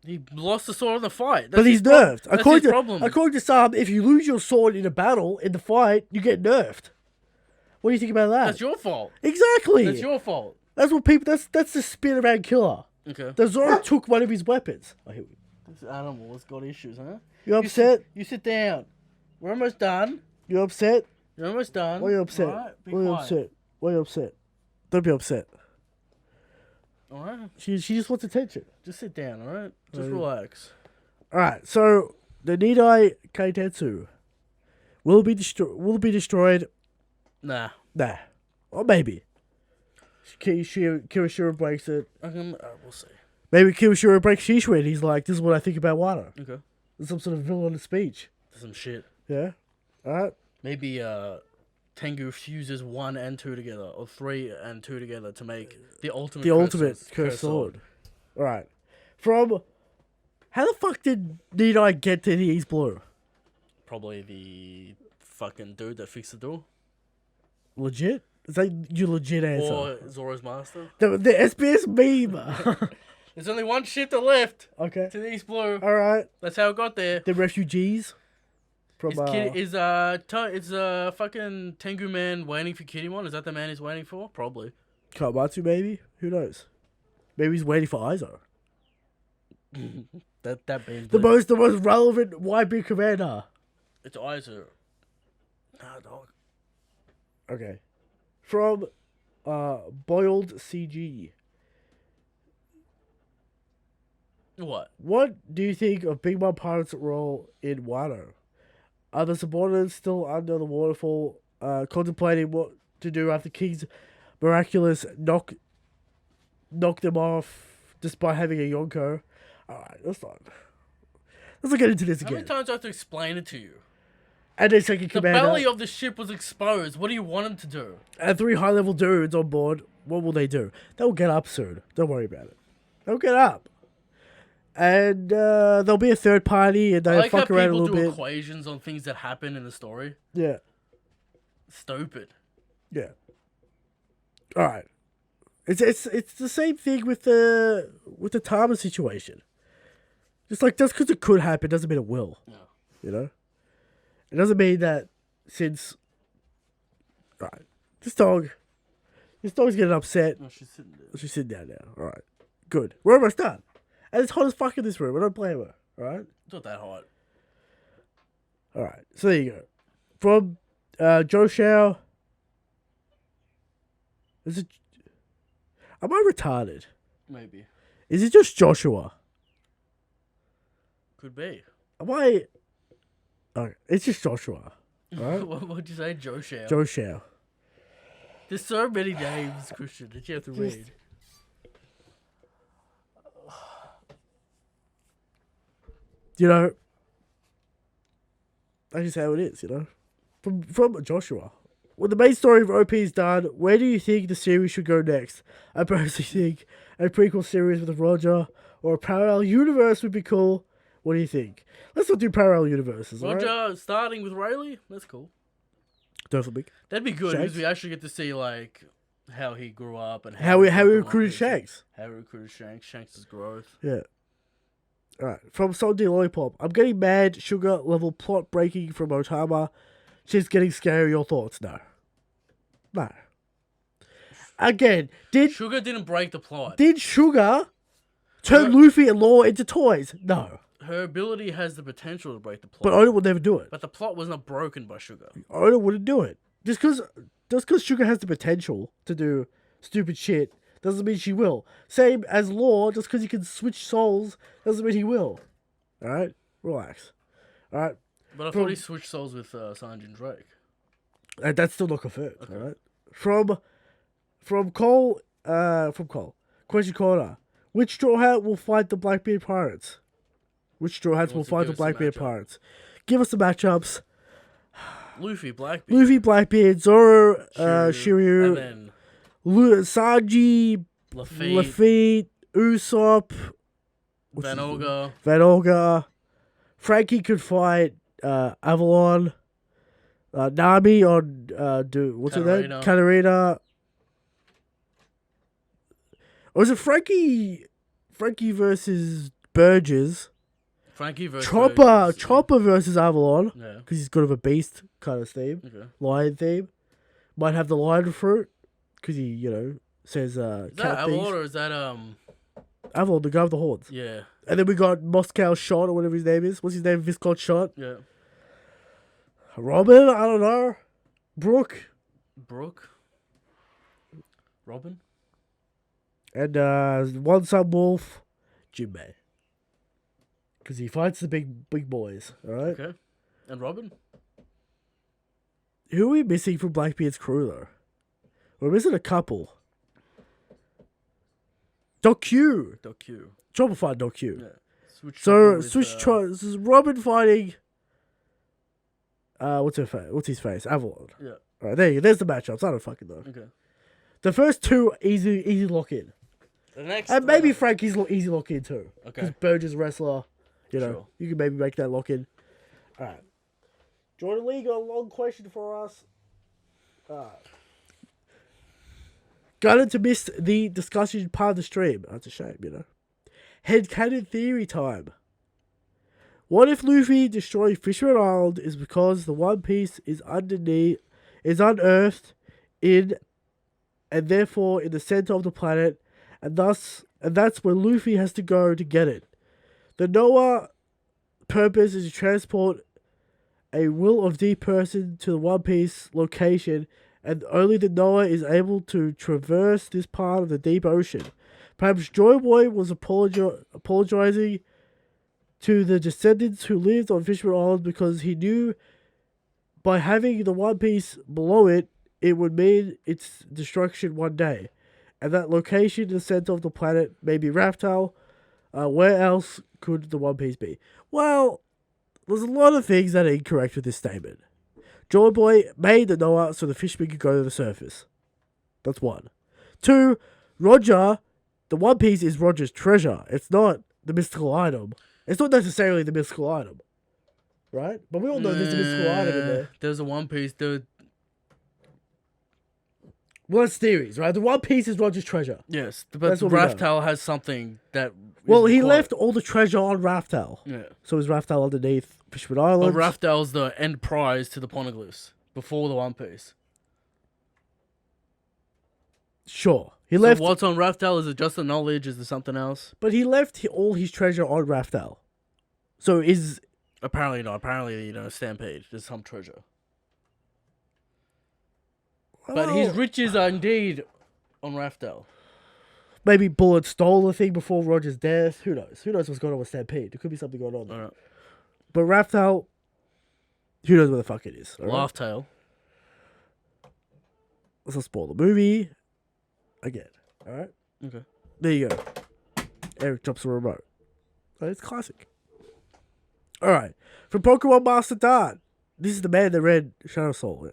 He lost the sword in the fight. But he's nerfed. That's his problem. According to some, if you lose your sword in a battle, in the fight, you get nerfed. What do you think about that? That's your fault. Exactly. That's your fault. That's what people. That's the spin around killer. Okay. The Zoro took one of his weapons. Oh, This animal has got issues, huh? You upset? You sit down. We're almost done. You upset? You're almost done. Why are you upset? Right, Why are you upset? Why are you upset? Don't be upset. Alright. She just wants attention. Just sit down, alright? Just relax. Alright, so the Nidai Kaitetsu will it be destroyed? Nah. Or maybe. Kirishiro breaks it. We'll see. Maybe Kirishiro breaks Shishui and he's like, this is what I think about Wano. Okay. There's some sort of villainous speech. Some shit. Yeah. Alright. Maybe Tengu fuses 1 and 2 together, or 3 and 2 together to make the ultimate curse sword. Alright. From... How the fuck did Nidai get to the East Blue? Probably the fucking dude that fixed the door. Legit? Is that your legit answer? Or Zoro's master. The SBS meme. There's only one ship that left Okay. to the East Blue. All right. That's how it got there. The refugees from Is fucking Tengu man waiting for Kinemon? Is that the man he's waiting for? Probably. Kawamatsu, maybe? Who knows? Maybe he's waiting for Aizo. that being The most relevant YB commander. It's Aizo. Nah, dog. Okay. From Boiled CG. What do you think of Big Mom Pirate's role in Wano? Are the subordinates still under the waterfall, contemplating what to do after King's miraculous knock them off despite having a Yonko? Alright, let's not get into this How again. many times do I have to explain it to you? And then second The commander. belly of the ship was exposed. What do you want him to do? And 3 high-level dudes on board. What will they do? They'll get up soon. Don't worry about it. They'll get up. And there'll be a third party, and they'll fuck around a little bit. I like how people do equations on things that happen in the story. Yeah. Stupid. Yeah. All right. It's the same thing with the Tama situation. Just like just because it could happen doesn't mean it will. Yeah. You know. It doesn't mean that since. All right. This dog's getting upset. No, she's sitting there. She's sitting down now. All right. Good. We're almost done. And it's hot as fuck in this room. I don't blame her. All right. It's not that hot. All right. So there you go. From Joe Shao. Is it? Am I retarded? Maybe. Is it just Joshua? Could be. Am I? Okay. It's just Joshua. All right. What'd you say, Joe Shao? Joe Shao. There's so many names, Christian, that you have to read. You know, that's just how it is, you know. From Joshua. When the main story of OP is done, where do you think the series should go next? I personally think a prequel series with Roger or a parallel universe would be cool. What do you think? Let's not do parallel universes, Roger right? starting with Rayleigh? That's cool. Definitely. That'd be good Shanks? because we actually get to see, like, how he grew up and How we recruited Shanks. How we recruited Shanks. Shanks' growth. Yeah. Alright, from Sunday Lollipop. I'm getting mad, sugar level plot breaking from Otama. She's getting scary. Your thoughts? No. No. Again, Sugar didn't break the plot. Did Sugar turn Luffy and Law into toys? No. Her ability has the potential to break the plot. But Oda would never do it. But the plot was not broken by Sugar. Oda wouldn't do it. Just because Sugar has the potential to do stupid shit doesn't mean she will. Same as Law, just because he can switch souls doesn't mean he will. Alright? Relax. Alright? But I thought he switched souls with Sanjin Drake. That's still not confirmed. Okay. Alright? From Cole. Question corner. Which Straw Hat will fight the Blackbeard Pirates? Which Straw Hats will fight the Blackbeard Pirates? Give us the matchups. Luffy, Blackbeard. Luffy, Blackbeard, Zoro, Shiryu, and then Sanji, Lafitte, Usopp, Van Olga. Frankie could fight Avalon. Nami on what's her name? Katarina. Or is it Frankie versus Burgess? Frankie versus Chopper versus Avalon. Yeah. Because he's got of a beast kind of theme. Okay. Lion theme. Might have the lion fruit. Because he, says is that Avalon or is that Avalon, the guy with the horns. Yeah. And then we got Moscow Shot or whatever his name is. What's his name? Viscount Shot. Yeah. Robin? I don't know. Brooke. Robin? And one Sun Wolf. Jinbei. Because he fights the big boys, alright? Okay. And Robin? Who are we missing from Blackbeard's crew, though? We're missing a couple. Doc Q. Chopper fight Doc Q. Yeah. This is Robin fighting... what's his face? Avalon. Yeah. Alright, there you go. There's the matchups. I don't fucking know. Okay. The first two, easy lock in. The next... And maybe Frankie's easy lock in, too. Okay. Because Burgess wrestler... Sure. You can maybe make that lock in. Alright. Jordan Lee got a long question for us. Gonna to miss the discussion part of the stream. That's a shame, you know. Headcanon theory time. What if Luffy destroying Fisherman Island is because the One Piece is unearthed in, and therefore in the center of the planet, and that's where Luffy has to go to get it. The Noah purpose is to transport a Will of D person to the One Piece location, and only the Noah is able to traverse this part of the deep ocean. Perhaps Joy Boy was apologizing to the descendants who lived on Fisherman Island because he knew by having the One Piece below it, it would mean its destruction one day. And that location in the center of the planet may be Raftel. Where else could the One Piece be? Well, there's a lot of things that are incorrect with this statement. Joy Boy made the Noah so the fishermen could go to the surface. That's one. Two, Roger, the One Piece is Roger's treasure. It's not the mystical item. It's not necessarily the mystical item. Right? But we all know there's a mystical item in there. There's a One Piece, dude. Well, it's theories, right? The One Piece is Roger's treasure. Yes, but Raftel has something that... Well, he left all the treasure on Raftel. Yeah. So is Raftel underneath Fisherman Island? But Raftel's the end prize to the poneglyphs before the One Piece. Sure. He left... what's on Raftel? Is it just the knowledge? Is there something else? But he left all his treasure on Raftel. So is... Apparently not. Apparently, Stampede. There's some treasure. But his riches are indeed on Raftel. Maybe Bullet stole the thing before Roger's death. Who knows? Who knows what's going on with Stampede? There could be something going on there. Right. But Raftel, who knows where the fuck it is? Laugh Tale. Let's not spoil the movie. Again. Alright? Okay. There you go. Eric drops the remote. Oh, it's classic. Alright. From Pokemon Master Dart. This is the man that read Shadow Soul.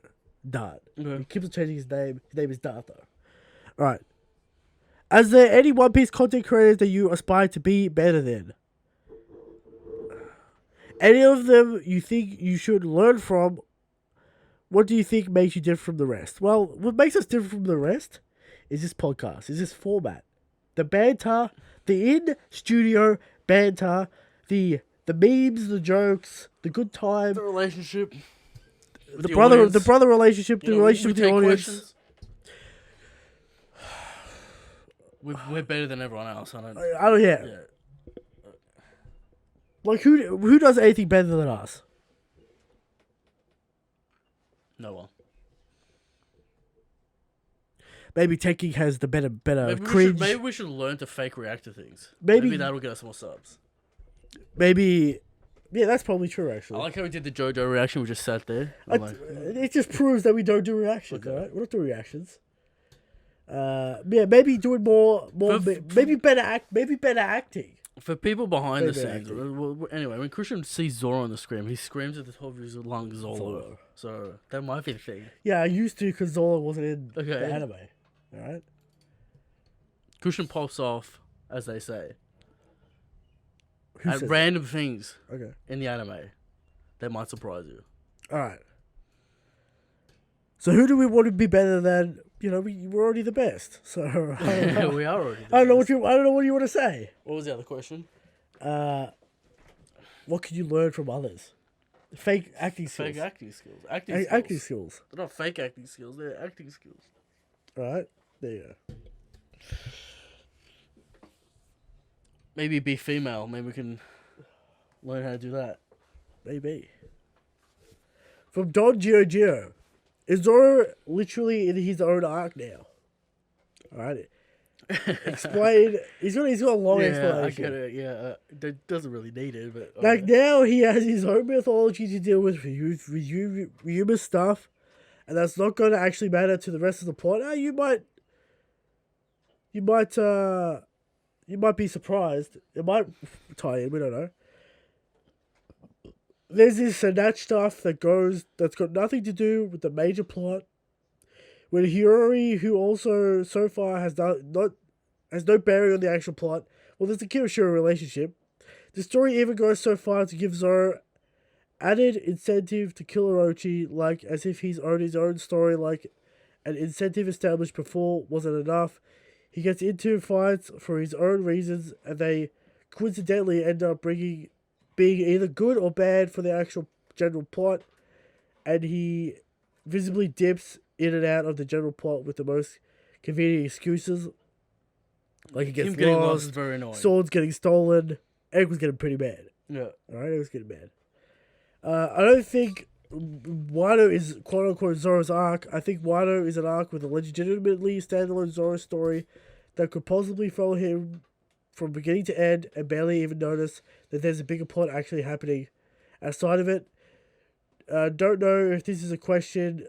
Dart. Okay. He keeps on changing his name. His name is Dart, though. Alright. Is there any One Piece content creators that you aspire to be better than? Any of them you think you should learn from? What do you think makes you different from the rest? Well, what makes us different from the rest is this podcast, is this format. The banter, the in-studio banter, the memes, the jokes, the good time. The relationship. The brother relationship, the relationship with the audience. Questions. We're better than everyone else. I don't. Yeah. Like who does anything better than us? No one. Maybe Teching has the better Maybe cringe. Maybe we should learn to fake react to things. Maybe that'll get us more subs. Maybe. Yeah, that's probably true, actually. I like how we did the JoJo reaction. We just sat there. It just proves that we don't do reactions, okay. Right? We're not doing reactions. Maybe doing more maybe better acting. For people behind the scenes, anyway, when Christian sees Zoro on the screen, he screams at the top of his lungs, Zoro. So, that might be the thing. Yeah, I used to because Zoro wasn't in the anime. Alright? Christian pops off, as they say, at says random things in the anime that might surprise you. Alright. So who do we want to be better than? We're already the best. So we are already. I don't know what you want to say. What was the other question? What could you learn from others? Fake acting skills. Fake acting skills. Acting skills. They're not fake acting skills. They're acting skills. All right. There you go. Maybe be female. Maybe we can learn how to do that. Maybe. From Don Gio. Is Zoro literally in his own arc now? Alright. Explain. He's got a long explanation. I get it. Yeah, that doesn't really need it, but now he has his own mythology to deal with Ryuma's stuff, and that's not going to actually matter to the rest of the plot. You might be surprised. It might tie in. We don't know. There's this Sanach stuff that's got nothing to do with the major plot. With Hiyori, who also so far has no bearing on the actual plot. Well, there's the Kirishiro relationship. The story even goes so far to give Zoro added incentive to kill Orochi, like as if he's owned his own story, like an incentive established before wasn't enough. He gets into fights for his own reasons, and they coincidentally end up being either good or bad for the actual general plot. And he visibly dips in and out of the general plot with the most convenient excuses. Like he gets Him getting lost is lost, very annoying. swords getting stolen. Everyone's getting pretty mad. Yeah. Alright, everyone's getting mad. I don't think Wano is quote unquote Zoro's arc. I think Wano is an arc with a legitimately standalone Zoro story that could possibly follow him from beginning to end and barely even notice that there's a bigger plot actually happening outside of it. Don't know if this is a question.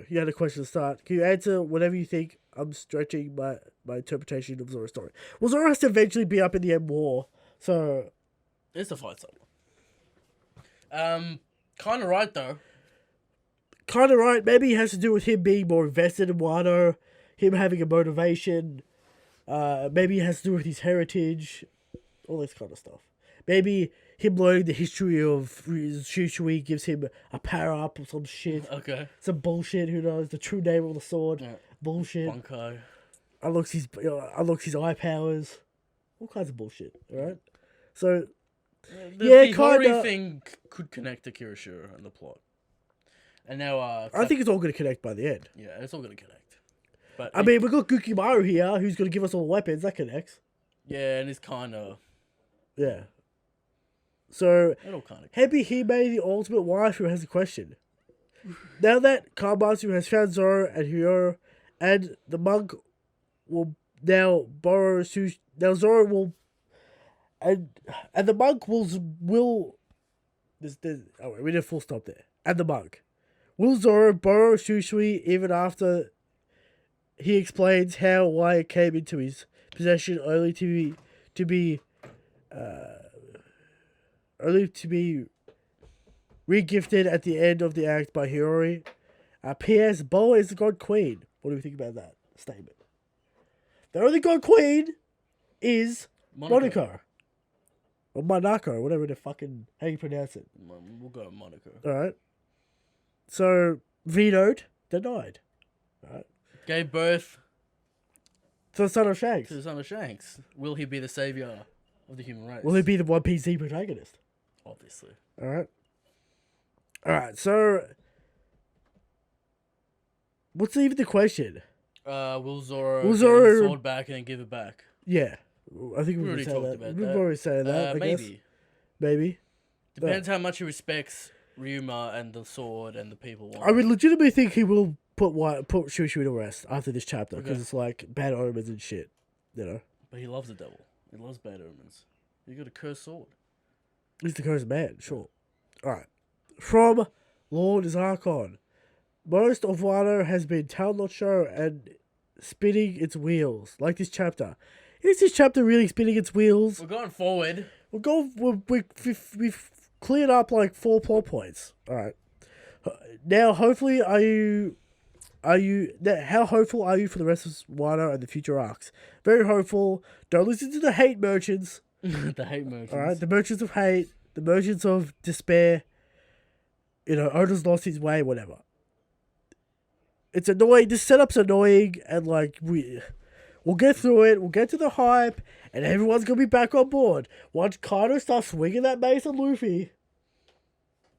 You had a question to start. Can you answer whatever you think? I'm stretching my interpretation of Zoro's story. Well, Zoro has to eventually be up in the end war, so It's a fight song. Kind of right though. kind of right. Maybe it has to do with him being more invested in Wano, him having a motivation. Maybe it has to do with his heritage, all this kind of stuff. Maybe him learning the history of Shushui gives him a power up or some shit. Okay. Some bullshit. Who knows the true name of the sword? Yeah. Bullshit. Bunkai. Unlocks his eye powers. All kinds of bullshit. All right. So The kinda. Hori thing could connect to Kirishiro and the plot. And now, I think it's all going to connect by the end. yeah, it's all gonna connect. But I mean, we've got Gukimaru here, who's going to give us all the weapons. That connects. yeah, and it's kind of Yeah. So, it all kind of. Hebi Hime, the ultimate wife, who has a question. Now that Kamatsu has found Zoro and Hiro, and the monk will now borrow sushi. Now Zoro will, and the monk will. We need a full stop there. And the monk will Zoro borrow Shushui even after he explains why it came into his possession only to be regifted at the end of the act by Hiyori. P.S. Boa is the God Queen. What do we think about that statement? The only God Queen is Monaco. Or Monaco, whatever how you pronounce it. We'll go with Monaco. Alright. So, vetoed, denied. Alright. Gave birth To the son of Shanks. to the son of Shanks. Will he be the savior of the human race? Will he be the One Piece Z protagonist? Obviously. Alright. Alright, so what's even the question? Will Zoro Will get Zoro- his sword back and then give it back? Yeah. I think We we've already said talked that. about We've that. already said that, I guess. Maybe. Maybe. Depends how much he respects Ryuma and the sword and the people. I would legitimately think he will put Shushui to rest after this chapter, because it's like bad omens and shit, you know? But he loves the devil. He loves bad omens. You got a cursed sword. He's the cursed man, sure. Alright. From Lord Zarkon. Most of Wano has been town not show and spinning its wheels, like this chapter. Is this chapter really spinning its wheels? We're going forward. We've cleared up like 4 plot points. Alright. Now, hopefully, how hopeful are you for the rest of Wano and the future arcs? Very hopeful. Don't listen to the hate merchants. The hate merchants. Alright, the merchants of hate, the merchants of despair. Oda's lost his way, whatever. It's annoying. This setup's annoying, and like we'll get through it. We'll get to the hype, and everyone's gonna be back on board. Once Kaido starts swinging that mace at Luffy,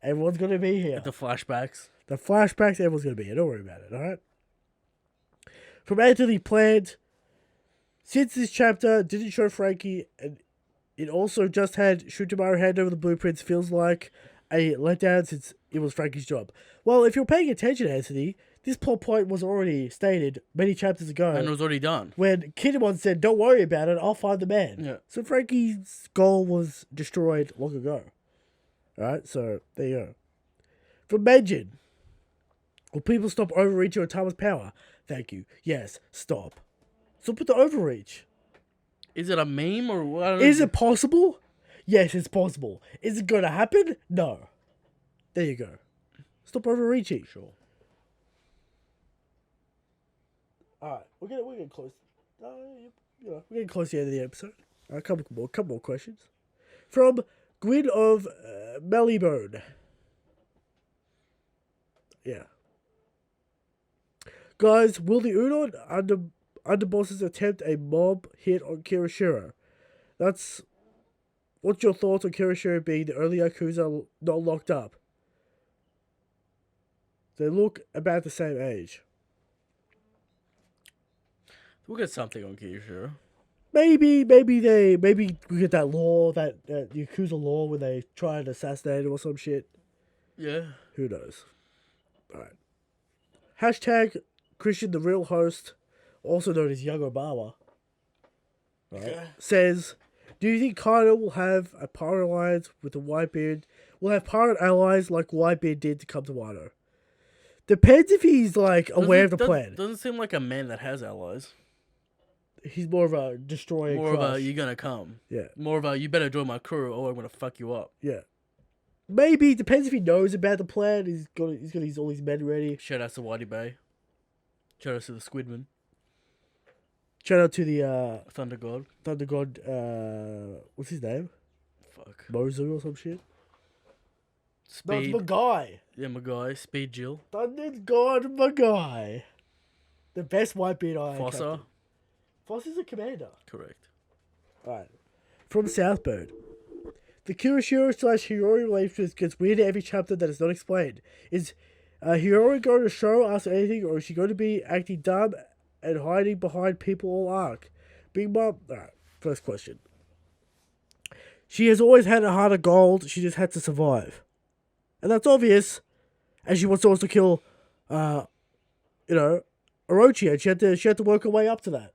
everyone's gonna be here. The flashbacks. The flashbacks, everyone's gonna be here. Don't worry about it. All right. From Anthony Plant, since this chapter didn't show Frankie, and it also just had Shutamaru hand over the blueprints, feels like a letdown since it was Frankie's job. Well, if you're paying attention, Anthony, this plot point was already stated many chapters ago. And it was already done. When Kinemon said, "Don't worry about it, I'll find the man." Yeah. So Frankie's goal was destroyed long ago. Alright, so there you go. From Menjin. Will people stop overreaching on Tama's power? Thank you. Yes, stop. Stop with the overreach. Is it a meme or what? Is it possible? Yes, it's possible. Is it going to happen? No. There you go. Stop overreaching. Sure. Alright, we're getting close. We're getting close to the end of the episode. A couple more questions. From Gwyn of Mellybone. Yeah. Guys, will the Udon underbosses attempt a mob hit on Kirishiro? What's your thoughts on Kirishiro being the only Yakuza not locked up? They look about the same age. We'll get something on Kirishiro. Maybe we get that law, that Yakuza law where they try and assassinate him or some shit. Yeah. Who knows? Alright. Hashtag Christian the real host, also known as Young Obama, says, do you think Kaido will have a pirate alliance with the Whitebeard? Will have pirate allies like Whitebeard did to come to Wano? Depends if he's like aware of the plan. Doesn't seem like a man that has allies. He's more of a destroyer. More of a, you're gonna come. Yeah. More of a, you better join my crew or I'm gonna fuck you up. Yeah. Maybe, depends if he knows about the plan. He's got all his men ready. Shout out to Whitey Bay. Shout out to the Squidman. Shout out to the Thunder God. What's his name? Fuck. Mozu or some shit? Speed. No, it's Magai. Yeah, Magai. Speed Jill. Thunder God Magai. The best Whitebeard I Fossa. Fossa's a commander. Correct. Alright. From Southbird. The Kirishiro/Hiyori relationship gets weirder every chapter that is not explained. Is Hiyori going to show us anything, or is she going to be acting dumb and hiding behind people all arc? Big Mom... Alright, first question. She has always had a heart of gold, she just had to survive. And that's obvious, as she wants to also kill, Orochi, and she had to work her way up to that.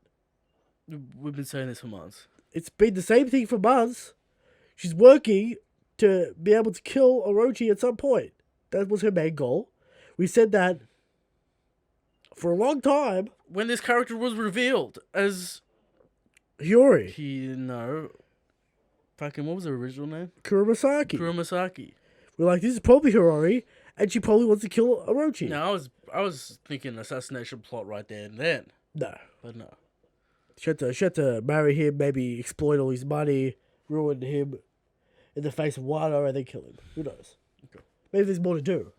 We've been saying this for months. It's been the same thing for months. She's working to be able to kill Orochi at some point. That was her main goal. We said that for a long time. When this character was revealed as Hiyori. Fucking, what was her original name? Kuromasaki. We're like, this is probably Hiyori, and she probably wants to kill Orochi. No, I was thinking assassination plot right there and then. No. But no. She had to marry him, maybe exploit all his money, ruin him in the face of Wano, and then kill him. Who knows? Okay. Maybe there's more to do.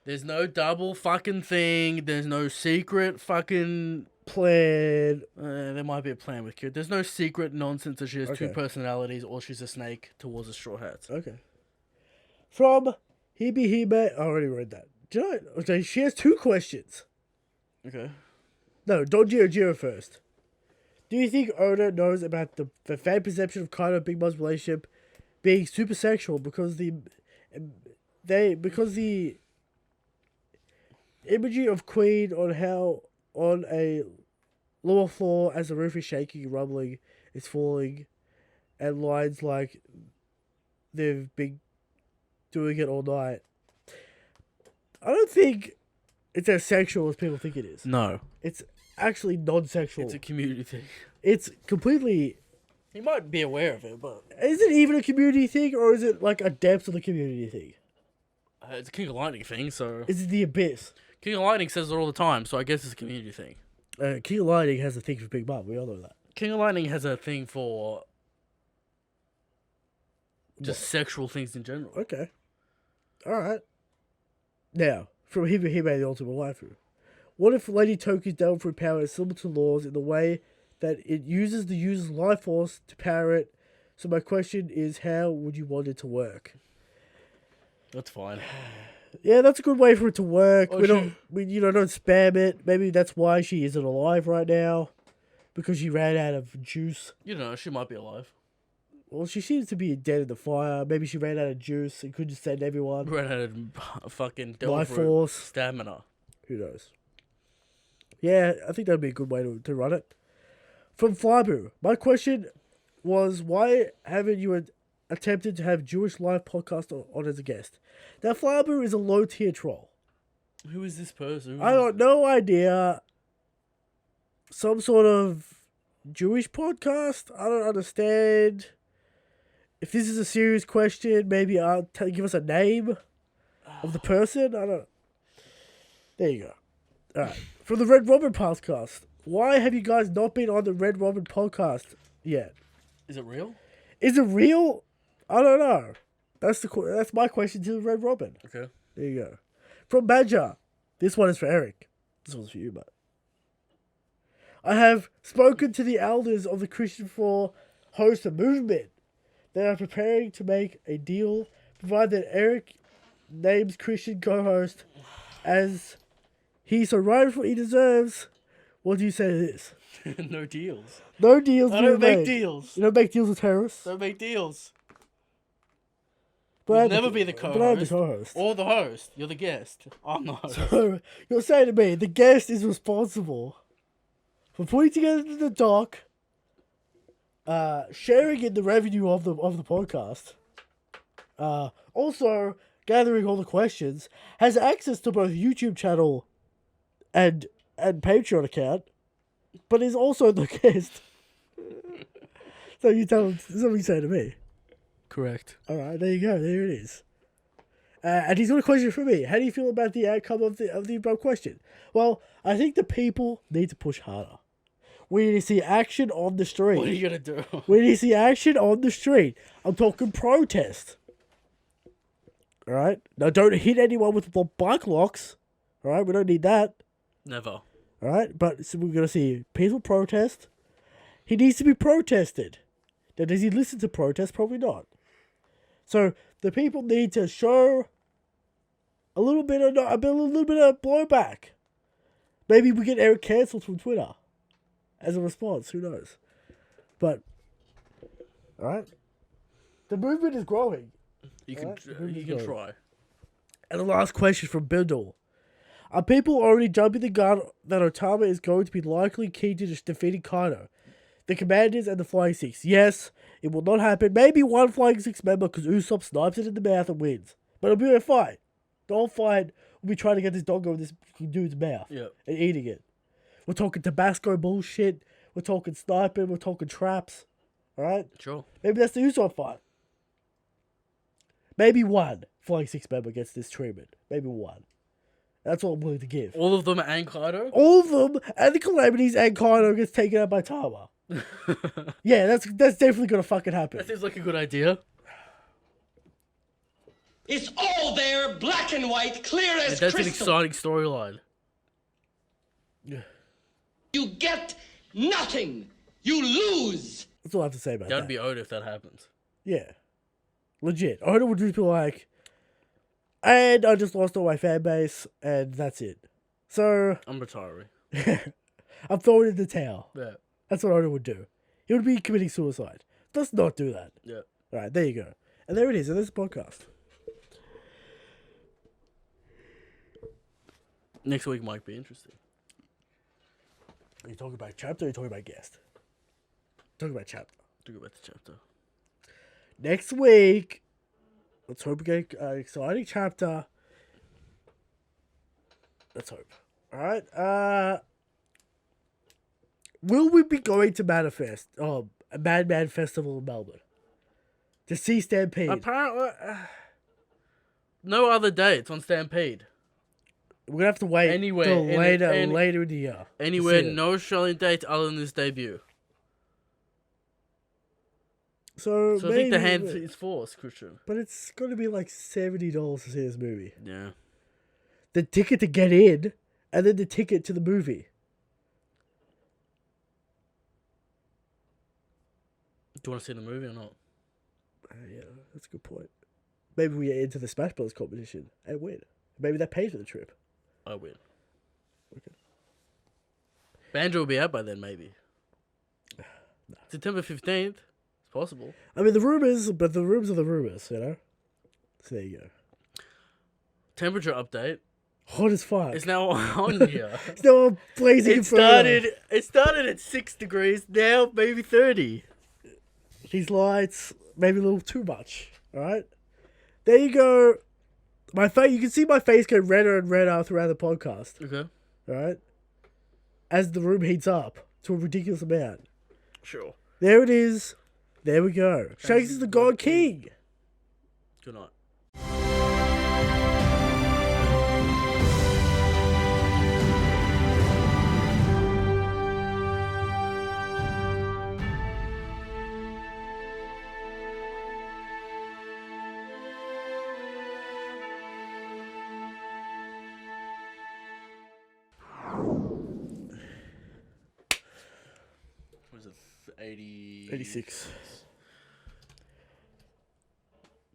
There's no double fucking thing. There's no secret fucking plan. There might be a plan with Kira. There's no secret nonsense that she has two personalities or she's a snake towards the Straw Hats. Okay. From Hebe, I already read that. Do you know? Okay, she has two questions. Okay. No, Donjiro first. Do you think Oda knows about the fan perception of Kaido and Big Mom's relationship being super sexual because the imagery of Queen on a lower floor as the roof is shaking and rumbling is falling, and lines like they've been doing it all night. I don't think it's as sexual as people think it is. No. It's actually non-sexual. It's a community thing. It's completely... He might be aware of it, but... Is it even a community thing, or is it like a depth of the community thing? It's a King of Lightning thing, so... Is it the Abyss? King of Lightning says it all the time, so I guess it's a community thing. King of Lightning has a thing for Big Mom, we all know that. King of Lightning has a thing for... just sexual things in general. Okay. Alright. Now, from Hime the Ultimate Waifu. What if Lady Toki's devil fruit power is similar to Law's in the way that it uses the user's life force to power it? So my question is, how would you want it to work? That's fine. Yeah, that's a good way for it to work. Don't spam it. Maybe that's why she isn't alive right now. Because she ran out of juice. She might be alive. Well, she seems to be dead in the fire. Maybe she ran out of juice and couldn't send everyone. Ran out of fucking life force. Stamina. Who knows? Yeah, I think that would be a good way to run it. From Flybu, my question was, why haven't you attempted to have Jewish Life podcast on as a guest? Now, Flybu is a low-tier troll. Who is this person? I got no idea. Some sort of Jewish podcast? I don't understand. If this is a serious question, maybe give us a name of the person. I don't... There you go. Alright. From the Red Robin podcast. Why have you guys not been on the Red Robin podcast yet? Is it real? Is it real? I don't know. That's my question to the Red Robin. Okay. There you go. From Badger. This one is for Eric. This one's for you, mate. I have spoken to the elders of the Christian for host a movement. They are preparing to make a deal, provided Eric names Christian co-host as he so rightfully deserves. What do you say to this? No deals. No deals. I don't make made. deals. You don't make deals with terrorists. Don't make deals. But You'll I'm never the, be the But I'm the co-host. co-host. Or the host. You're the guest. I'm the host. So you're saying to me the guest is responsible for putting together the doc, sharing in the revenue of the podcast, also gathering all the questions, has access to both YouTube channel and Patreon account, but is also the guest. So you tell him something you say to me. Correct. All right, there you go. There it is. And he's got a question for me. How do you feel about the outcome of the above question? Well, I think the people need to push harder. We need to see action on the street. What are you gonna do? We need to see action on the street. I'm talking protest. All right? Now, don't hit anyone with bike locks. All right? We don't need that. Never. All right? But so we're going to see peaceful protest. He needs to be protested. Now, does he listen to protest? Probably not. So the people need to show a little bit of blowback. Maybe we get Eric cancelled from Twitter as a response. Who knows? But all right, the movement is growing. You can Right? you can try. And the last question from Bindle: are people already jumping the gun that Otama is going to be likely key to just defeating Kaido? The Commanders and the Flying Six. Yes, it will not happen. Maybe one Flying Six member because Usopp snipes it in the mouth and wins. But it'll be a fight. The whole fight will be trying to get this doggo in this dude's mouth and eating it. We're talking Tabasco bullshit. We're talking sniping. We're talking traps. Alright? Sure. Maybe that's the Usopp fight. Maybe one Flying Six member gets this treatment. Maybe one. That's all I'm willing to give. All of them and Kaido? All of them and the Calamities and Kaido gets taken out by Tama. Yeah, that's definitely gonna fucking happen. That seems like a good idea. It's all there, black and white, clear as That's crystal. an exciting storyline. You get nothing. You lose. That's all I have to say about That that. would be Oda if that happens. Yeah. Legit. Oda would just be like, and I just lost all my fan base, and that's it. So, I'm retiring. I'm throwing in the towel. Yeah. That's what Oda would do. He would be committing suicide. Let's not do that. Yeah. Alright, there you go. And there it is, and this podcast. Next week might be interesting. Are you talking about chapter or are you talking about guest? Talking about chapter. Talk about the chapter. Next week, let's hope we get an exciting chapter. Let's hope. Alright, will we be going to Manifest? Oh, a Madman Festival in Melbourne? To see Stampede? Apparently, no other dates on Stampede. We're gonna have to wait Anywhere, till later in the year. Anywhere, to see it. no Australian dates other than this debut. So I think the hand maybe- is forced, Christian. But it's gonna be like $70 to see this movie. Yeah. The ticket to get in, and then the ticket to the movie. Do you want to see the movie or not? Yeah, that's a good point. Maybe we get into the Smash Bros competition and win. Maybe that pays for the trip. I win. Okay. Banjo will be out by then, maybe. September 15th. It's possible. I mean, the rumors are the rumors, you know? So there you go. Temperature update. Hot as fuck. It's now on here. It's now blazing It started at 6 degrees. Now maybe 30. These lights, maybe a little too much. Alright? There you go. My face, you can see my face go redder and redder throughout the podcast. Okay. Alright? As the room heats up to a ridiculous amount. Sure. There it is. There we go. Shanks is the God King. Good night. 80... 86.